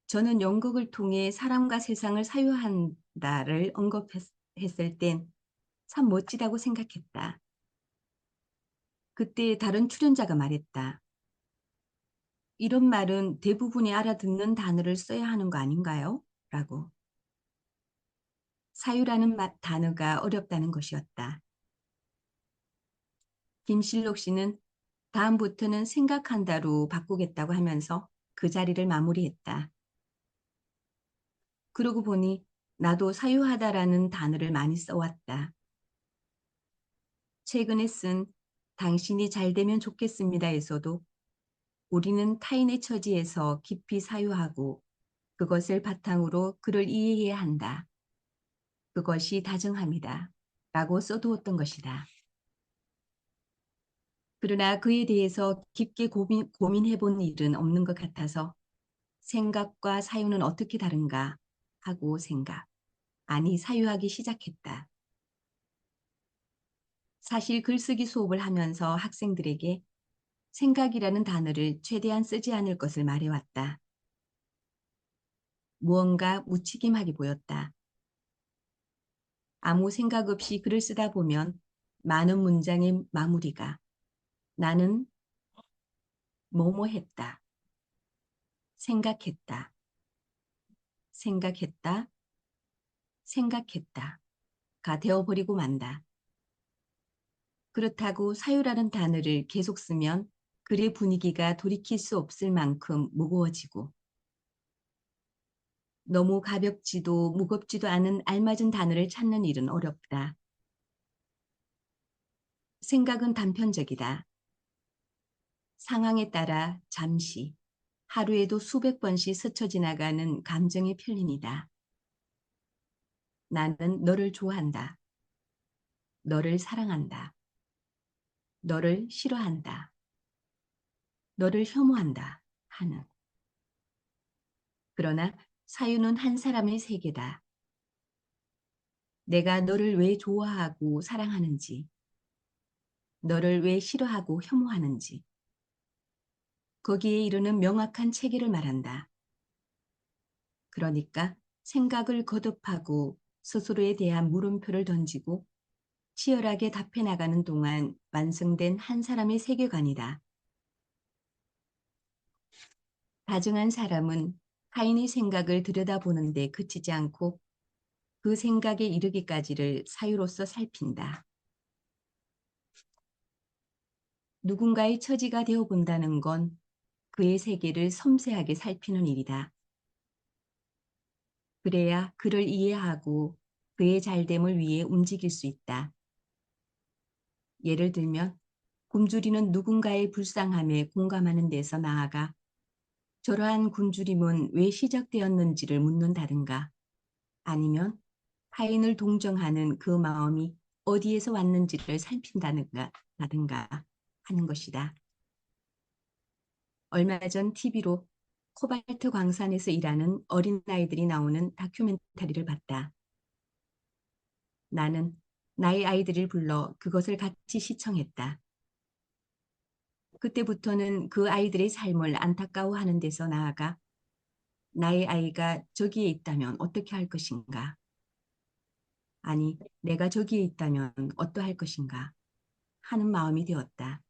저는 연극을 통해 사람과 세상을 사유한다를 언급했을 땐 참 멋지다고 생각했다. 그때 다른 출연자가 말했다. 이런 말은 대부분이 알아듣는 단어를 써야 하는 거 아닌가요? 라고. 사유라는 단어가 어렵다는 것이었다. 김실록 씨는 다음부터는 생각한다로 바꾸겠다고 하면서 그 자리를 마무리했다. 그러고 보니 나도 사유하다라는 단어를 많이 써왔다. 최근에 쓴 당신이 잘 되면 좋겠습니다에서도 우리는 타인의 처지에서 깊이 사유하고 그것을 바탕으로 그를 이해해야 한다. 그것이 다정함이다. 라고 써두었던 것이다. 그러나 그에 대해서 깊게 고민해 본 일은 없는 것 같아서 생각과 사유는 어떻게 다른가 하고 아니 사유하기 시작했다. 사실 글쓰기 수업을 하면서 학생들에게 생각이라는 단어를 최대한 쓰지 않을 것을 말해왔다. 무언가 무책임하게 보였다. 아무 생각 없이 글을 쓰다 보면 많은 문장의 마무리가 나는 뭐뭐 했다, 생각했다, 생각했다, 생각했다가 되어버리고 만다. 그렇다고 사유라는 단어를 계속 쓰면 글의 분위기가 돌이킬 수 없을 만큼 무거워지고 너무 가볍지도 무겁지도 않은 알맞은 단어를 찾는 일은 어렵다. 생각은 단편적이다. 상황에 따라 잠시, 하루에도 수백 번씩 스쳐 지나가는 감정의 편린이다. 나는 너를 좋아한다. 너를 사랑한다. 너를 싫어한다. 너를 혐오한다. 하는. 그러나 사유는 한 사람의 세계다. 내가 너를 왜 좋아하고 사랑하는지, 너를 왜 싫어하고 혐오하는지, 거기에 이르는 명확한 체계를 말한다. 그러니까 생각을 거듭하고 스스로에 대한 물음표를 던지고 치열하게 답해 나가는 동안 완성된 한 사람의 세계관이다. 다정한 사람은 타인의 생각을 들여다보는 데 그치지 않고 그 생각에 이르기까지를 사유로서 살핀다. 누군가의 처지가 되어 본다는 건 그의 세계를 섬세하게 살피는 일이다. 그래야 그를 이해하고 그의 잘됨을 위해 움직일 수 있다. 예를 들면 굶주리는 누군가의 불쌍함에 공감하는 데서 나아가 저러한 굶주림은 왜 시작되었는지를 묻는다든가 아니면 타인을 동정하는 그 마음이 어디에서 왔는지를 살핀다든가 하는 것이다. 얼마 전 TV로 코발트 광산에서 일하는 어린아이들이 나오는 다큐멘터리를 봤다. 나는 나의 아이들을 불러 그것을 같이 시청했다. 그때부터는 그 아이들의 삶을 안타까워하는 데서 나아가 나의 아이가 저기에 있다면 어떻게 할 것인가? 아니, 내가 저기에 있다면 어떠할 것인가? 하는 마음이 되었다.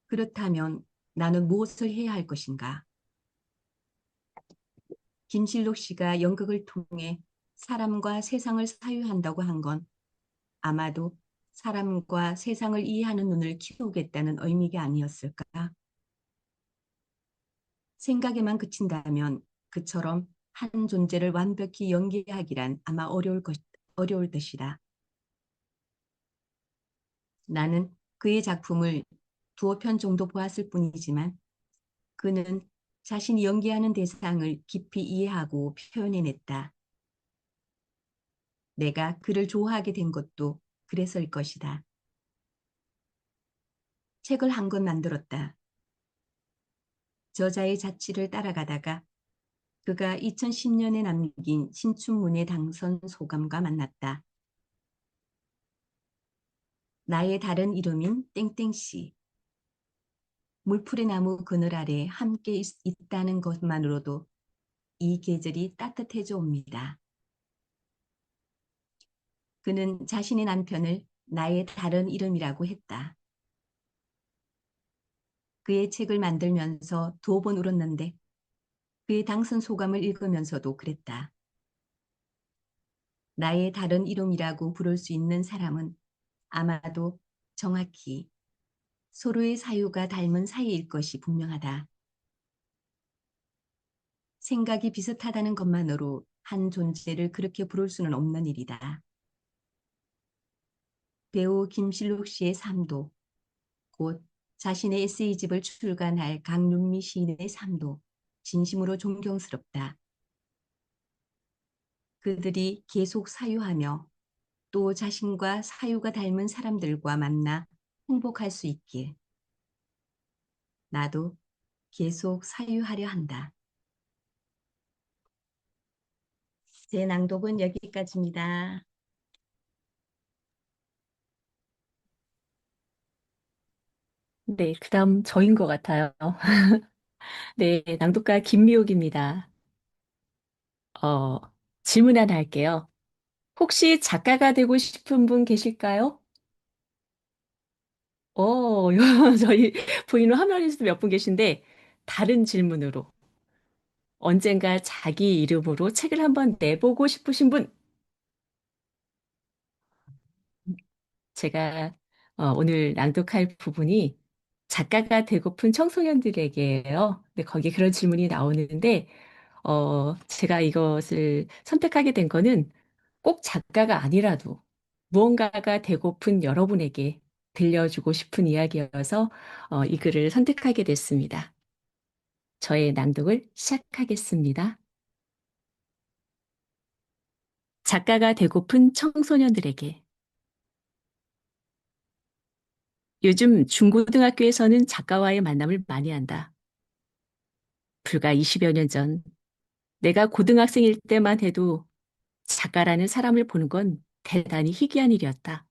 그렇다면 나는 무엇을 해야 할 것인가? 김실록 씨가 연극을 통해 사람과 세상을 사유한다고 한 건 아마도 사람과 세상을 이해하는 눈을 키우겠다는 의미가 아니었을까? 생각에만 그친다면 그처럼 한 존재를 완벽히 연기하기란 아마 어려울 것이다. 나는 그의 작품을 두어 편 정도 보았을 뿐이지만 그는 자신이 연기하는 대상을 깊이 이해하고 표현해냈다. 내가 그를 좋아하게 된 것도 그래서일 것이다. 책을 한 권 만들었다. 저자의 자취를 따라가다가 그가 2010년에 남긴 신춘문예 당선 소감과 만났다. 나의 다른 이름인 땡땡씨. 물풀의 나무 그늘 아래 함께 있다는 것만으로도 이 계절이 따뜻해져 옵니다. 그는 자신의 남편을 나의 다른 이름이라고 했다. 그의 책을 만들면서 2번 울었는데 그의 당선 소감을 읽으면서도 그랬다. 나의 다른 이름이라고 부를 수 있는 사람은 아마도 정확히 서로의 사유가 닮은 사이일 것이 분명하다. 생각이 비슷하다는 것만으로 한 존재를 그렇게 부를 수는 없는 일이다. 배우 김실록 씨의 삶도, 곧 자신의 에세이집을 출간할 강윤미 시인의 삶도 진심으로 존경스럽다. 그들이 계속 사유하며 또 자신과 사유가 닮은 사람들과 만나 행복할 수 있길. 나도 계속 사유하려 한다. 제 낭독은 여기까지입니다. 네, 그다음 저인 것 같아요. 네, 낭독가 김미옥입니다. 어, 질문 하나 할게요. 혹시 작가가 되고 싶은 분 계실까요? 저희 보이는 화면에서도 몇 분 계신데, 다른 질문으로. 언젠가 자기 이름으로 책을 한번 내보고 싶으신 분? 제가 오늘 낭독할 부분이 작가가 되고픈 청소년들에게요. 근데 거기에 그런 질문이 나오는데, 제가 이것을 선택하게 된 거는 꼭 작가가 아니라도 무언가가 되고픈 여러분에게 들려주고 싶은 이야기여서 이 글을 선택하게 됐습니다. 저의 낭독을 시작하겠습니다. 작가가 되고픈 청소년들에게. 요즘 중고등학교에서는 작가와의 만남을 많이 한다. 불과 20여 년 전, 내가 고등학생일 때만 해도 작가라는 사람을 보는 건 대단히 희귀한 일이었다.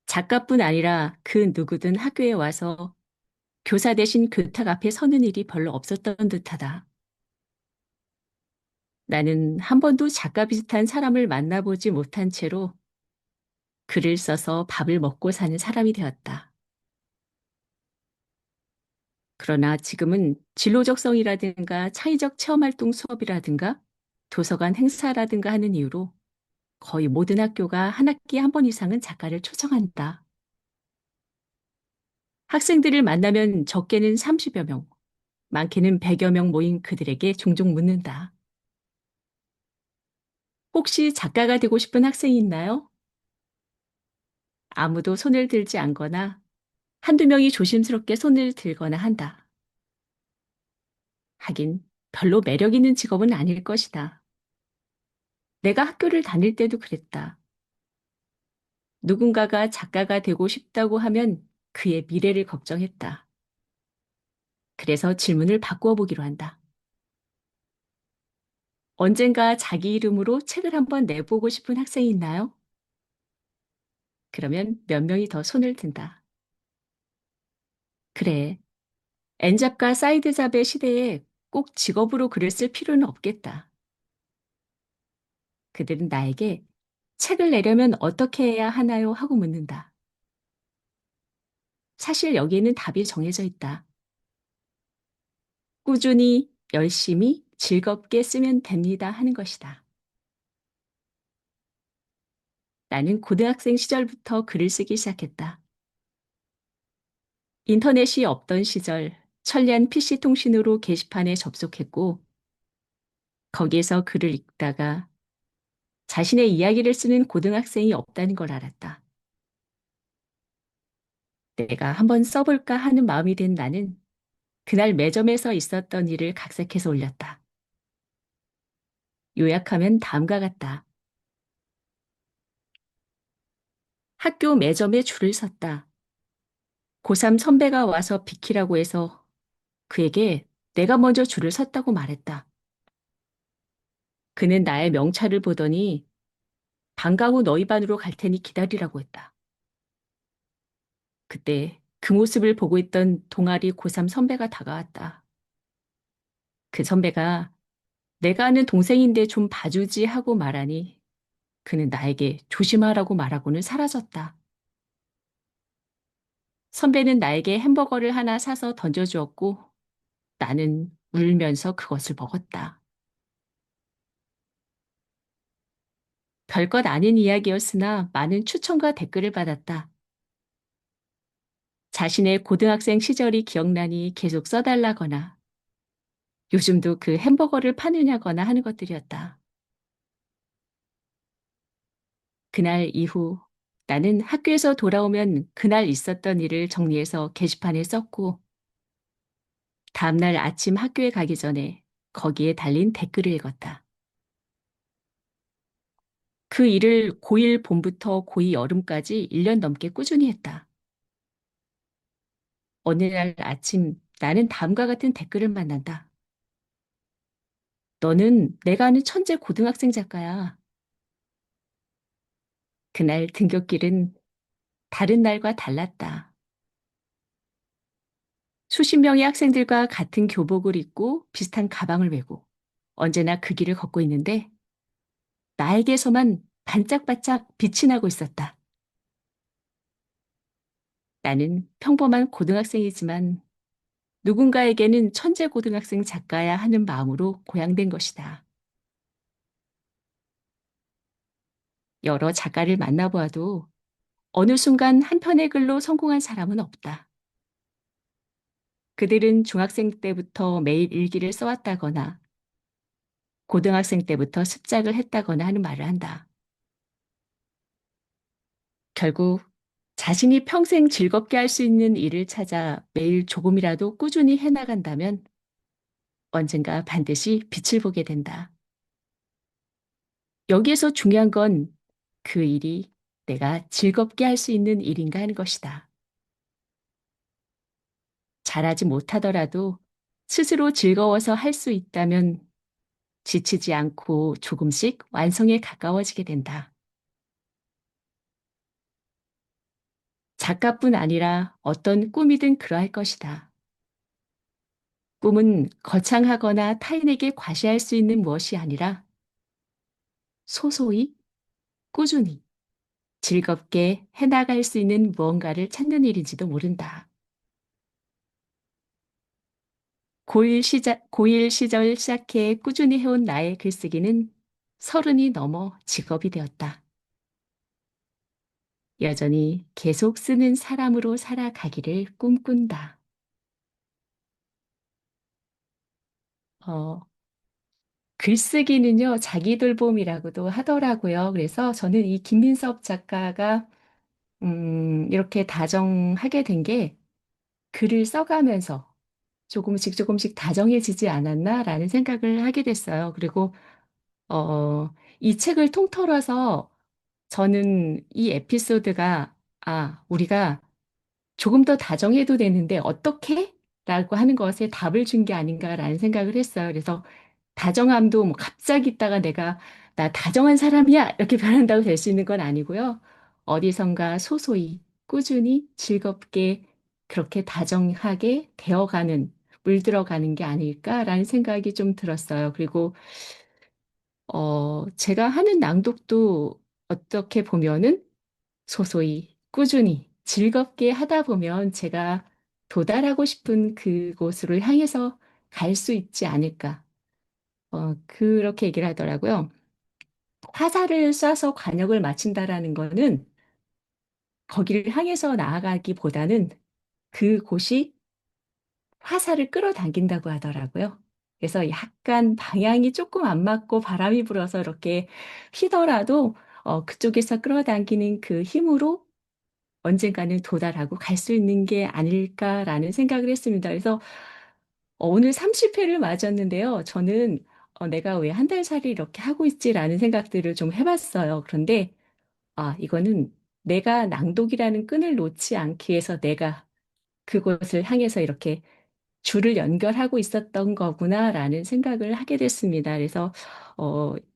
작가뿐 아니라 그 누구든 학교에 와서 교사 대신 교탁 앞에 서는 일이 별로 없었던 듯하다. 나는 한 번도 작가 비슷한 사람을 만나보지 못한 채로 글을 써서 밥을 먹고 사는 사람이 되었다. 그러나 지금은 진로적성이라든가 창의적 체험활동 수업이라든가 도서관 행사라든가 하는 이유로 거의 모든 학교가 한 학기에 한 번 이상은 작가를 초청한다. 학생들을 만나면 적게는 30여 명, 많게는 100여 명 모인 그들에게 종종 묻는다. 혹시 작가가 되고 싶은 학생이 있나요? 아무도 손을 들지 않거나 한두 명이 조심스럽게 손을 들거나 한다. 하긴 별로 매력 있는 직업은 아닐 것이다. 내가 학교를 다닐 때도 그랬다. 누군가가 작가가 되고 싶다고 하면 그의 미래를 걱정했다. 그래서 질문을 바꾸어 보기로 한다. 언젠가 자기 이름으로 책을 한번 내보고 싶은 학생이 있나요? 그러면 몇 명이 더 손을 든다. 그래, N잡과 사이드잡의 시대에 꼭 직업으로 글을 쓸 필요는 없겠다. 그들은 나에게 책을 내려면 어떻게 해야 하나요? 하고 묻는다. 사실 여기에는 답이 정해져 있다. 꾸준히, 열심히, 즐겁게 쓰면 됩니다 하는 것이다. 나는 고등학생 시절부터 글을 쓰기 시작했다. 인터넷이 없던 시절 천리안 PC 통신으로 게시판에 접속했고 거기에서 글을 읽다가 자신의 이야기를 쓰는 고등학생이 없다는 걸 알았다. 내가 한번 써볼까 하는 마음이 든 나는 그날 매점에서 있었던 일을 각색해서 올렸다. 요약하면 다음과 같다. 학교 매점에 줄을 섰다. 고3 선배가 와서 비키라고 해서 그에게 내가 먼저 줄을 섰다고 말했다. 그는 나의 명찰을 보더니 방과 후 너희 반으로 갈 테니 기다리라고 했다. 그때 그 모습을 보고 있던 동아리 고3 선배가 다가왔다. 그 선배가 내가 아는 동생인데 좀 봐주지 하고 말하니 그는 나에게 조심하라고 말하고는 사라졌다. 선배는 나에게 햄버거를 하나 사서 던져주었고 나는 울면서 그것을 먹었다. 별것 아닌 이야기였으나 많은 추천과 댓글을 받았다. 자신의 고등학생 시절이 기억나니 계속 써달라거나 요즘도 그 햄버거를 파느냐거나 하는 것들이었다. 그날 이후 나는 학교에서 돌아오면 그날 있었던 일을 정리해서 게시판에 썼고, 다음날 아침 학교에 가기 전에 거기에 달린 댓글을 읽었다. 그 일을 고1 봄부터 고2 여름까지 1년 넘게 꾸준히 했다. 어느 날 아침 나는 다음과 같은 댓글을 만난다. 너는 내가 아는 천재 고등학생 작가야. 그날 등굣길은 다른 날과 달랐다. 수십 명의 학생들과 같은 교복을 입고 비슷한 가방을 메고 언제나 그 길을 걷고 있는데 나에게서만 반짝반짝 빛이 나고 있었다. 나는 평범한 고등학생이지만 누군가에게는 천재 고등학생 작가야 하는 마음으로 고양된 것이다. 여러 작가를 만나보아도 어느 순간 한 편의 글로 성공한 사람은 없다. 그들은 중학생 때부터 매일 일기를 써왔다거나 고등학생 때부터 습작을 했다거나 하는 말을 한다. 결국 자신이 평생 즐겁게 할 수 있는 일을 찾아 매일 조금이라도 꾸준히 해나간다면 언젠가 반드시 빛을 보게 된다. 여기에서 중요한 건 그 일이 내가 즐겁게 할 수 있는 일인가 하는 것이다. 잘하지 못하더라도 스스로 즐거워서 할 수 있다면 지치지 않고 조금씩 완성에 가까워지게 된다. 작가뿐 아니라 어떤 꿈이든 그러할 것이다. 꿈은 거창하거나 타인에게 과시할 수 있는 무엇이 아니라 소소히, 꾸준히, 즐겁게 해나갈 수 있는 무언가를 찾는 일인지도 모른다. 고1 시절 시작해 꾸준히 해온 나의 글쓰기는 30이 넘어 직업이 되었다. 여전히 계속 쓰는 사람으로 살아가기를 꿈꾼다. 어, 글쓰기는요, 자기 돌봄이라고도 하더라고요. 그래서 저는 이 김민섭 작가가 이렇게 다정하게 된 게 글을 써가면서 조금씩 조금씩 다정해지지 않았나라는 생각을 하게 됐어요. 그리고 이 책을 통틀어서 저는 이 에피소드가 우리가 조금 더 다정해도 되는데 어떻게? 라고 하는 것에 답을 준 게 아닌가라는 생각을 했어요. 그래서 다정함도 뭐 갑자기 있다가 내가 나 다정한 사람이야 이렇게 변한다고 될 수 있는 건 아니고요. 어디선가 소소히 꾸준히 즐겁게 그렇게 다정하게 되어가는 물들어가는 게 아닐까라는 생각이 좀 들었어요. 그리고 제가 하는 낭독도 어떻게 보면은 소소히 꾸준히 즐겁게 하다 보면 제가 도달하고 싶은 그곳으로 향해서 갈 수 있지 않을까. 그렇게 얘기를 하더라고요. 화살을 쏴서 관역을 맞춘다라는 거는 거기를 향해서 나아가기보다는 그곳이 화살을 끌어당긴다고 하더라고요. 그래서 약간 방향이 조금 안 맞고 바람이 불어서 이렇게 휘더라도 그쪽에서 끌어당기는 그 힘으로 언젠가는 도달하고 갈 수 있는 게 아닐까라는 생각을 했습니다. 그래서 오늘 30회를 맞았는데요. 저는 내가 왜 한 달 살이 이렇게 하고 있지라는 생각들을 좀 해봤어요. 그런데 이거는 내가 낭독이라는 끈을 놓지 않기 위해서 내가 그곳을 향해서 이렇게 줄을 연결하고 있었던 거구나라는 생각을 하게 됐습니다. 그래서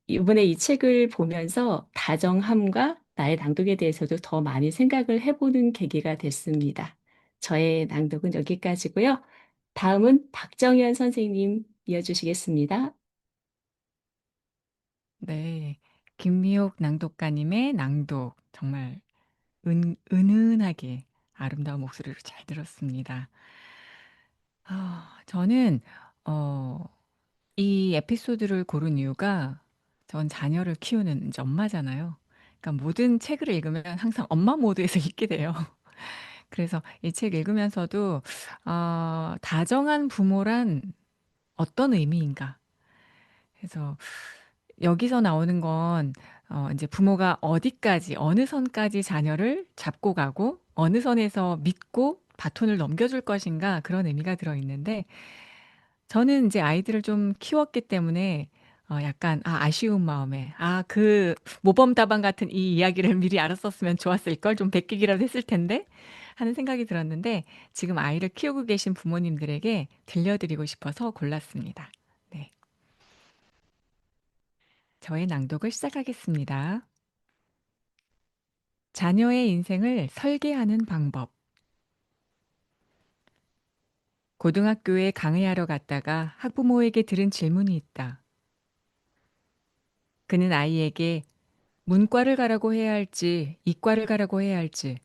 이번에 이 책을 보면서 다정함과 나의 낭독에 대해서도 더 많이 생각을 해보는 계기가 됐습니다. 저의 낭독은 여기까지고요. 다음은 박정현 선생님 이어주시겠습니다. 네. 김미옥 낭독가님의 낭독 정말 은은하게 아름다운 목소리로 잘 들었습니다. 저는 어, 이 에피소드를 고른 이유가 전 자녀를 키우는 이제 엄마잖아요. 그러니까 모든 책을 읽으면 항상 엄마 모드에서 읽게 돼요. 그래서 이 책 읽으면서도 다정한 부모란 어떤 의미인가? 그래서 여기서 나오는 건 이제 부모가 어디까지, 어느 선까지 자녀를 잡고 가고 어느 선에서 믿고 바톤을 넘겨줄 것인가 그런 의미가 들어있는데 저는 이제 아이들을 좀 키웠기 때문에 약간 아쉬운 마음에 그 모범 답안 같은 이 이야기를 미리 알았었으면 좋았을 걸 좀 베끼기라도 했을 텐데 하는 생각이 들었는데 지금 아이를 키우고 계신 부모님들에게 들려드리고 싶어서 골랐습니다. 네, 저의 낭독을 시작하겠습니다. 자녀의 인생을 설계하는 방법. 고등학교에 강의하러 갔다가 학부모에게 들은 질문이 있다. 그는 아이에게 문과를 가라고 해야 할지 이과를 가라고 해야 할지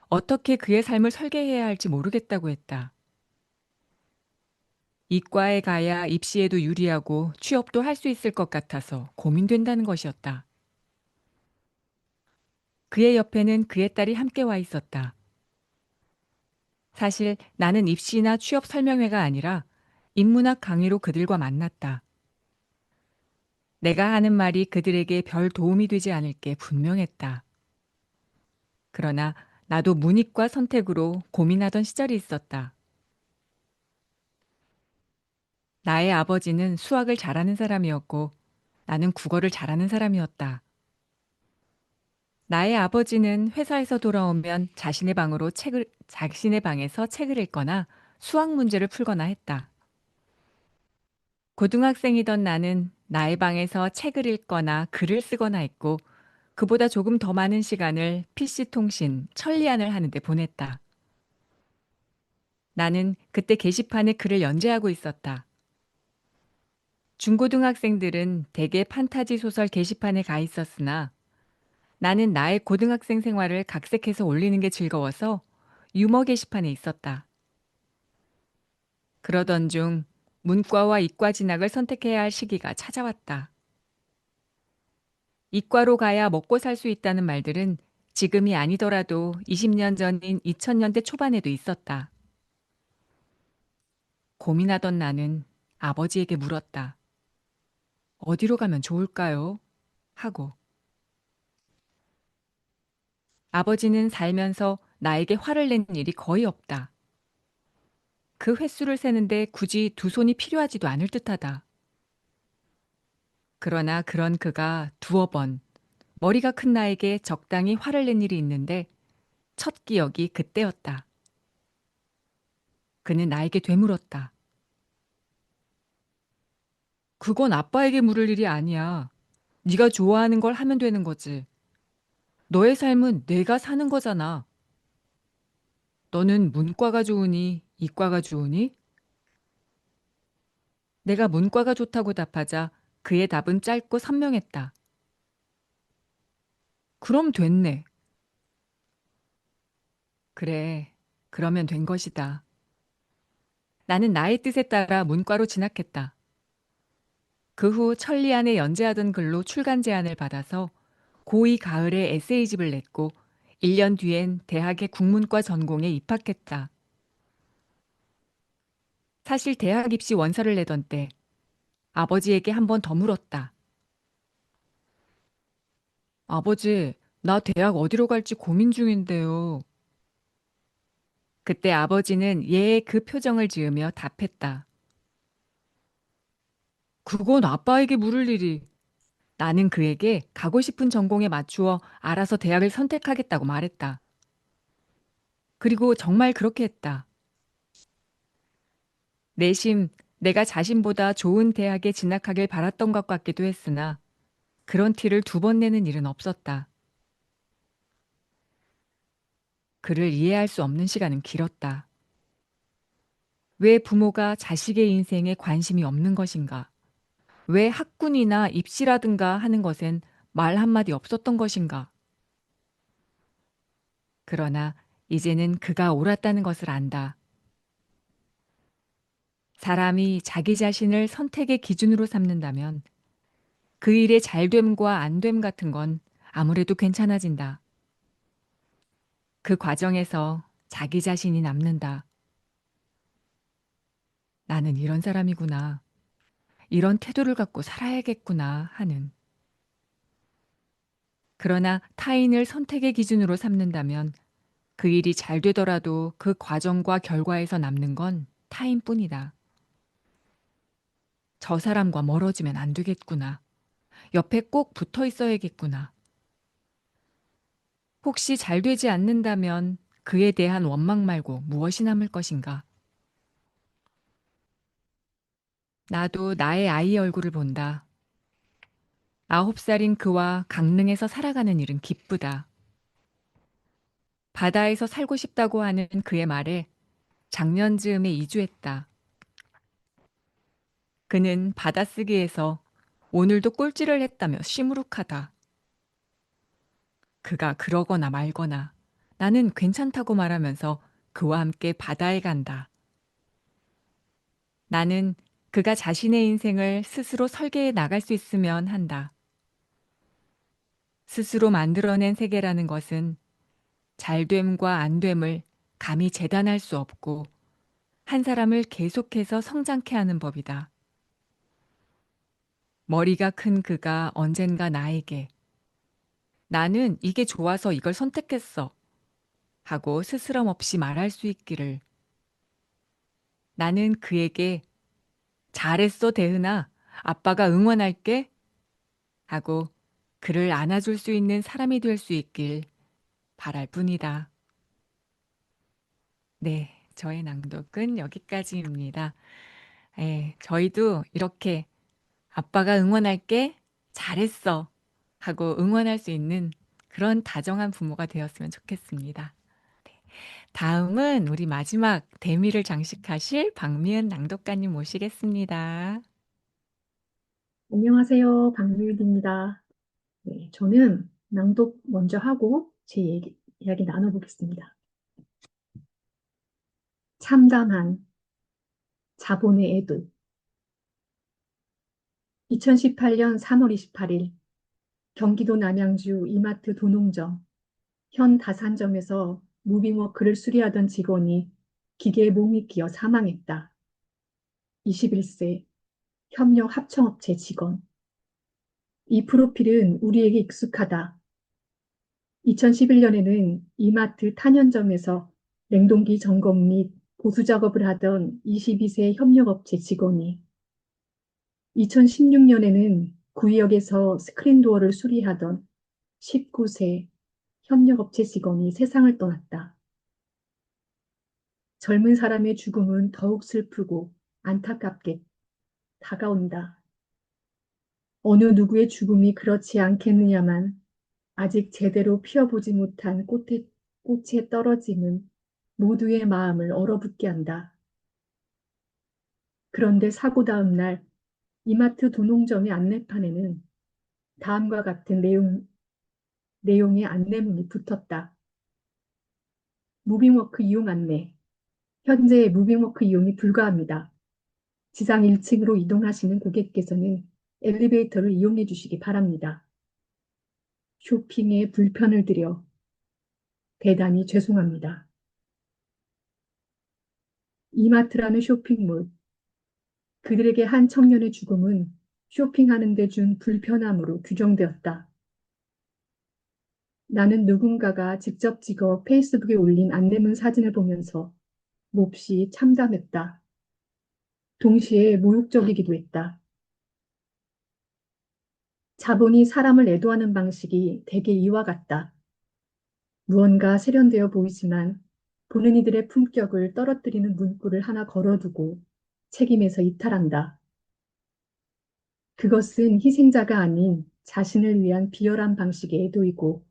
어떻게 그의 삶을 설계해야 할지 모르겠다고 했다. 이과에 가야 입시에도 유리하고 취업도 할 수 있을 것 같아서 고민된다는 것이었다. 그의 옆에는 그의 딸이 함께 와 있었다. 사실 나는 입시나 취업 설명회가 아니라 인문학 강의로 그들과 만났다. 내가 하는 말이 그들에게 별 도움이 되지 않을 게 분명했다. 그러나 나도 문이과 선택으로 고민하던 시절이 있었다. 나의 아버지는 수학을 잘하는 사람이었고 나는 국어를 잘하는 사람이었다. 나의 아버지는 회사에서 돌아오면 자신의 방에서 책을 읽거나 수학 문제를 풀거나 했다. 고등학생이던 나는 나의 방에서 책을 읽거나 글을 쓰거나 했고 그보다 조금 더 많은 시간을 PC 통신, 천리안을 하는데 보냈다. 나는 그때 게시판에 글을 연재하고 있었다. 중고등학생들은 대개 판타지 소설 게시판에 가 있었으나 나는 나의 고등학생 생활을 각색해서 올리는 게 즐거워서 유머 게시판에 있었다. 그러던 중 문과와 이과 진학을 선택해야 할 시기가 찾아왔다. 이과로 가야 먹고 살 수 있다는 말들은 지금이 아니더라도 20년 전인 2000년대 초반에도 있었다. 고민하던 나는 아버지에게 물었다. 어디로 가면 좋을까요? 하고. 아버지는 살면서 나에게 화를 낸 일이 거의 없다. 그 횟수를 세는데 굳이 두 손이 필요하지도 않을 듯하다. 그러나 그런 그가 두어 번 머리가 큰 나에게 적당히 화를 낸 일이 있는데 첫 기억이 그때였다. 그는 나에게 되물었다. 그건 아빠에게 물을 일이 아니야. 네가 좋아하는 걸 하면 되는 거지. 너의 삶은 내가 사는 거잖아. 너는 문과가 좋으니 이과가 좋으니? 내가 문과가 좋다고 답하자 그의 답은 짧고 선명했다. 그럼 됐네. 그래, 그러면 된 것이다. 나는 나의 뜻에 따라 문과로 진학했다. 그 후 천리안에 연재하던 글로 출간 제안을 받아서 고2 가을에 에세이집을 냈고 1년 뒤엔 대학의 국문과 전공에 입학했다. 사실 대학 입시 원서를 내던 때 아버지에게 한 번 더 물었다. 아버지, 나 대학 어디로 갈지 고민 중인데요. 그때 아버지는 예의 그 표정을 지으며 답했다. 그건 아빠에게 물을 일이. 나는 그에게 가고 싶은 전공에 맞추어 알아서 대학을 선택하겠다고 말했다. 그리고 정말 그렇게 했다. 내심 내가 자신보다 좋은 대학에 진학하길 바랐던 것 같기도 했으나 그런 티를 두 번 내는 일은 없었다. 그를 이해할 수 없는 시간은 길었다. 왜 부모가 자식의 인생에 관심이 없는 것인가? 왜 학군이나 입시라든가 하는 것엔 말 한마디 없었던 것인가? 그러나 이제는 그가 옳았다는 것을 안다. 사람이 자기 자신을 선택의 기준으로 삼는다면 그 일의 잘됨과 안됨 같은 건 아무래도 괜찮아진다. 그 과정에서 자기 자신이 남는다. 나는 이런 사람이구나. 이런 태도를 갖고 살아야겠구나 하는. 그러나 타인을 선택의 기준으로 삼는다면 그 일이 잘 되더라도 그 과정과 결과에서 남는 건 타인뿐이다. 저 사람과 멀어지면 안 되겠구나. 옆에 꼭 붙어 있어야겠구나. 혹시 잘 되지 않는다면 그에 대한 원망 말고 무엇이 남을 것인가? 나도 나의 아이 얼굴을 본다. 9살인 그와 강릉에서 살아가는 일은 기쁘다. 바다에서 살고 싶다고 하는 그의 말에 작년 즈음에 이주했다. 그는 받아쓰기에서 오늘도 꼴찌를 했다며 시무룩하다. 그가 그러거나 말거나 나는 괜찮다고 말하면서 그와 함께 바다에 간다. 나는 그가 자신의 인생을 스스로 설계해 나갈 수 있으면 한다. 스스로 만들어낸 세계라는 것은 잘됨과 안됨을 감히 재단할 수 없고 한 사람을 계속해서 성장케 하는 법이다. 머리가 큰 그가 언젠가 나에게 나는 이게 좋아서 이걸 선택했어 하고 스스럼 없이 말할 수 있기를. 나는 그에게 잘했어 대은아, 아빠가 응원할게 하고 그를 안아줄 수 있는 사람이 될 수 있길 바랄 뿐이다. 네, 저의 낭독은 여기까지입니다. 저희도 이렇게 아빠가 응원할게, 잘했어 하고 응원할 수 있는 그런 다정한 부모가 되었으면 좋겠습니다. 네, 다음은 우리 마지막 대미를 장식하실 박미은 낭독가님 모시겠습니다. 안녕하세요. 박미윤입니다. 네, 저는 낭독 먼저 하고 제 이야기 나눠보겠습니다. 참담한 자본의 애도. 2018년 3월 28일 경기도 남양주 이마트 도농점 현 다산점에서 무빙워크를 수리하던 직원이 기계에 몸이 끼어 사망했다. 21세 협력 합청업체 직원. 이 프로필은 우리에게 익숙하다. 2011년에는 이마트 탄현점에서 냉동기 점검 및 보수 작업을 하던 22세 협력업체 직원이 2016년에는 구의역에서 스크린도어를 수리하던 19세 협력업체 직원이 세상을 떠났다. 젊은 사람의 죽음은 더욱 슬프고 안타깝게 다가온다. 어느 누구의 죽음이 그렇지 않겠느냐만 아직 제대로 피어보지 못한 꽃에 떨어짐은 모두의 마음을 얼어붙게 한다. 그런데 사고 다음 날 이마트 도농점의 안내판에는 다음과 같은 내용의 안내문이 붙었다. 무빙워크 이용 안내. 현재 무빙워크 이용이 불가합니다. 지상 1층으로 이동하시는 고객께서는 엘리베이터를 이용해 주시기 바랍니다. 쇼핑에 불편을 드려 대단히 죄송합니다. 이마트라는 쇼핑몰. 그들에게 한 청년의 죽음은 쇼핑하는 데 준 불편함으로 규정되었다. 나는 누군가가 직접 찍어 페이스북에 올린 안내문 사진을 보면서 몹시 참담했다. 동시에 모욕적이기도 했다. 자본이 사람을 애도하는 방식이 대개 이와 같다. 무언가 세련되어 보이지만 보는 이들의 품격을 떨어뜨리는 문구를 하나 걸어두고 책임에서 이탈한다. 그것은 희생자가 아닌 자신을 위한 비열한 방식의 애도이고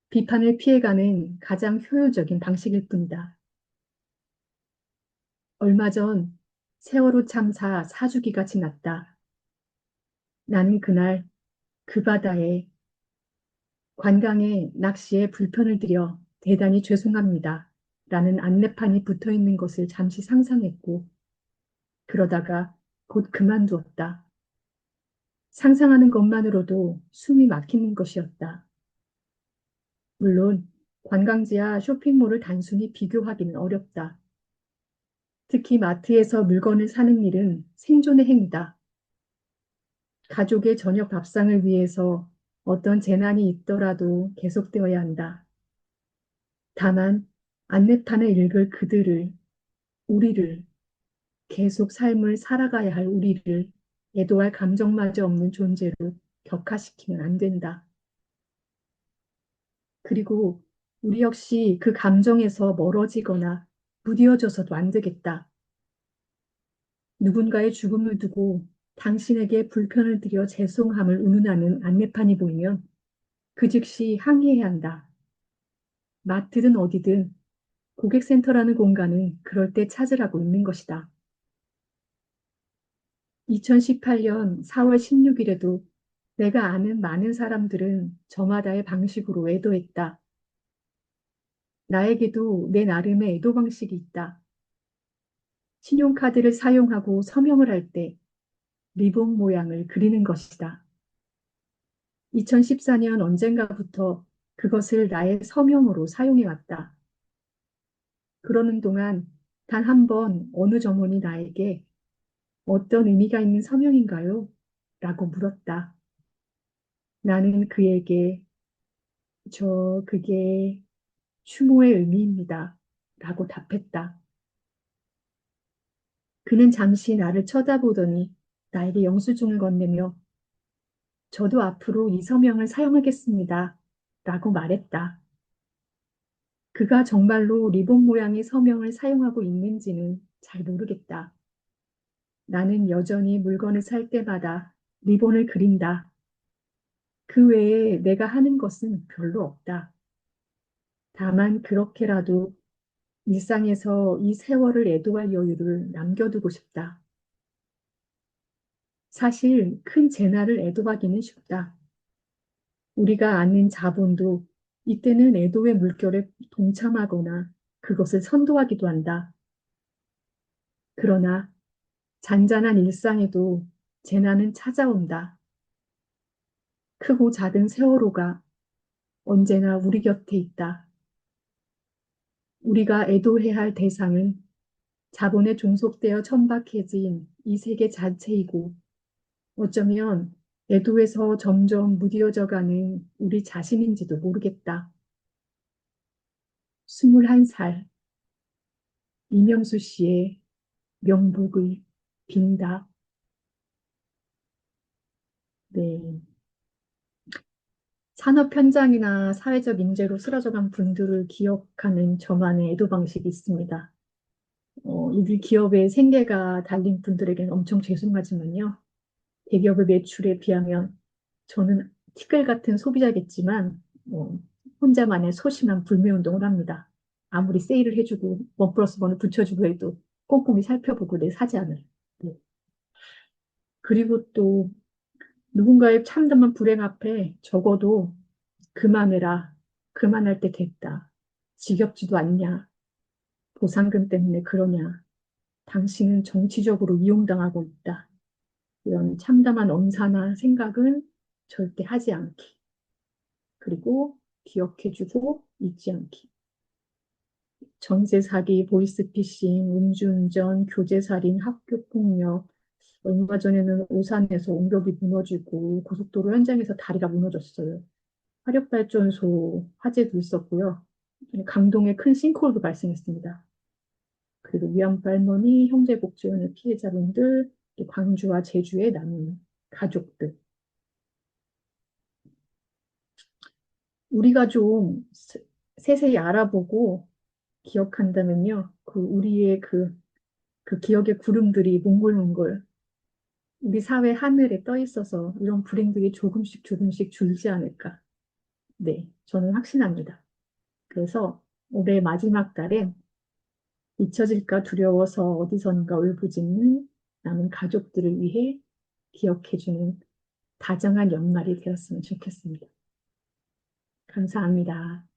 비판을 피해가는 가장 효율적인 방식일 뿐이다. 얼마 전 세월호 참사 4주기가 지났다. 나는 그날 그 바다에 관광에 낚시에 불편을 드려 대단히 죄송합니다. 라는 안내판이 붙어 있는 것을 잠시 상상했고 그러다가 곧 그만두었다. 상상하는 것만으로도 숨이 막히는 것이었다. 물론 관광지와 쇼핑몰을 단순히 비교하기는 어렵다. 특히 마트에서 물건을 사는 일은 생존의 행위다. 가족의 저녁 밥상을 위해서 어떤 재난이 있더라도 계속되어야 한다. 다만 안내판을 읽을 그들을, 우리를, 계속 삶을 살아가야 할 우리를 애도할 감정마저 없는 존재로 격화시키면 안 된다. 그리고 우리 역시 그 감정에서 멀어지거나 무뎌져서도 안 되겠다. 누군가의 죽음을 두고 당신에게 불편을 드려 죄송함을 운운하는 안내판이 보이면 그 즉시 항의해야 한다. 마트든 어디든 고객센터라는 공간은 그럴 때 찾으라고 있는 것이다. 2018년 4월 16일에도 내가 아는 많은 사람들은 저마다의 방식으로 애도했다. 나에게도 내 나름의 애도 방식이 있다. 신용카드를 사용하고 서명을 할 때 리본 모양을 그리는 것이다. 2014년 언젠가부터 그것을 나의 서명으로 사용해왔다. 그러는 동안 단 한 번 어느 점원이 나에게 어떤 의미가 있는 서명인가요? 라고 물었다. 나는 그에게 그게 추모의 의미입니다. 라고 답했다. 그는 잠시 나를 쳐다보더니 나에게 영수증을 건네며 저도 앞으로 이 서명을 사용하겠습니다. 라고 말했다. 그가 정말로 리본 모양의 서명을 사용하고 있는지는 잘 모르겠다. 나는 여전히 물건을 살 때마다 리본을 그린다. 그 외에 내가 하는 것은 별로 없다. 다만 그렇게라도 일상에서 이 세월을 애도할 여유를 남겨두고 싶다. 사실 큰 재난을 애도하기는 쉽다. 우리가 아는 자본도 이때는 애도의 물결에 동참하거나 그것을 선도하기도 한다. 그러나 잔잔한 일상에도 재난은 찾아온다. 크고 작은 세월호가 언제나 우리 곁에 있다. 우리가 애도해야 할 대상은 자본에 종속되어 천박해진 이 세계 자체이고 어쩌면 애도에서 점점 무뎌져가는 우리 자신인지도 모르겠다. 21살 이명수 씨의 명복의 빈다. 네. 산업 현장이나 사회적 인재로 쓰러져간 분들을 기억하는 저만의 애도 방식이 있습니다. 이들 기업의 생계가 달린 분들에게는 엄청 죄송하지만요. 대기업의 매출에 비하면 저는 티끌 같은 소비자겠지만 혼자만의 소심한 불매운동을 합니다. 아무리 세일을 해주고 원 플러스 원을 붙여주고 해도 꼼꼼히 살펴보고 내 사지 않을. 네. 그리고 또 누군가의 참담한 불행 앞에 적어도 그만해라. 그만할 때 됐다. 지겹지도 않냐. 보상금 때문에 그러냐. 당신은 정치적으로 이용당하고 있다. 이런 참담한 언사나 생각은 절대 하지 않기. 그리고 기억해주고 잊지 않기. 전세 사기, 보이스피싱, 음주운전, 교제살인, 학교폭력. 얼마 전에는 오산에서 옹벽이 무너지고 고속도로 현장에서 다리가 무너졌어요. 화력발전소 화재도 있었고요. 강동에 큰 싱크홀도 발생했습니다. 그리고 위안부 할머니, 형제복지원의 피해자분들, 또 광주와 제주의 남은 가족들. 우리가 좀 세세히 알아보고 기억한다면요. 우리의 그 기억의 구름들이 몽골몽골 우리 사회 하늘에 떠 있어서 이런 불행들이 조금씩 조금씩 줄지 않을까. 네, 저는 확신합니다. 그래서 올해 마지막 달엔 잊혀질까 두려워서 어디선가 울부짖는 남은 가족들을 위해 기억해주는 다정한 연말이 되었으면 좋겠습니다. 감사합니다.